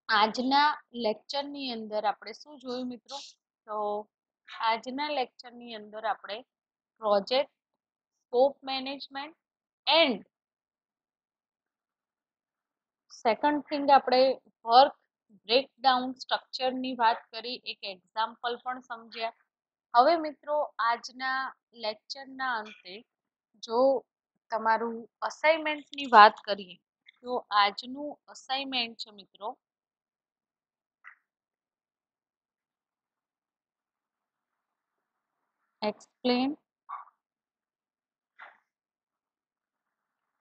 આજના લેક્ચરની અંદર આપણે શું જોયું મિત્રો તો આજના લેક્ચરની અંદર આપણે project scope management and second thing આપણે વર્ક બ્રેકડાઉન સ્ટ્રક્ચરની વાત કરી એક એક્ઝામ્પલ પણ સમજ્યા હવે મિત્રો આજના લેક્ચરના અંતે જો તમારું અસાઇનમેન્ટની વાત કરીએ તો આજનું અસાઇનમેન્ટ છે મિત્રો explain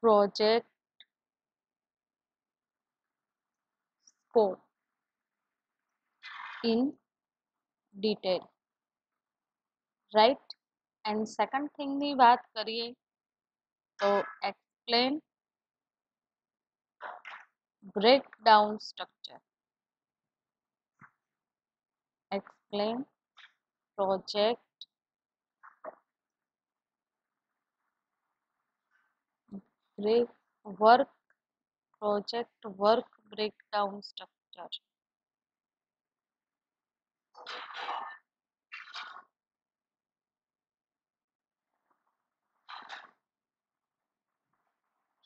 project scope in detail right and second thing ની વાત કરીએ તો explain breakdown structure explain project work breakdown structure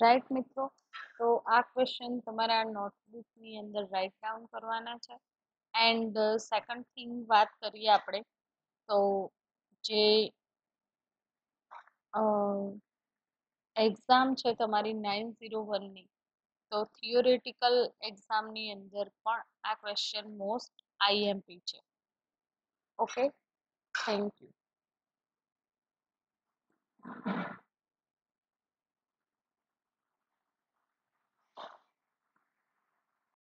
right મિત્રો તો આ ક્વેશ્ચન તમારે આ નોટબુકની અંદર રાઇટ ડાઉન કરવાના છે. એન્ડ સેકન્ડ થિંગ વાત કરીએ આપણે, તો જે એક્ઝામ છે તમારી 901ની, તો થિયોરેટિકલ એક્ઝામની અંદર પણ આ ક્વેશ્ચન મોસ્ટ આઈએમપી છે. Okay, thank you.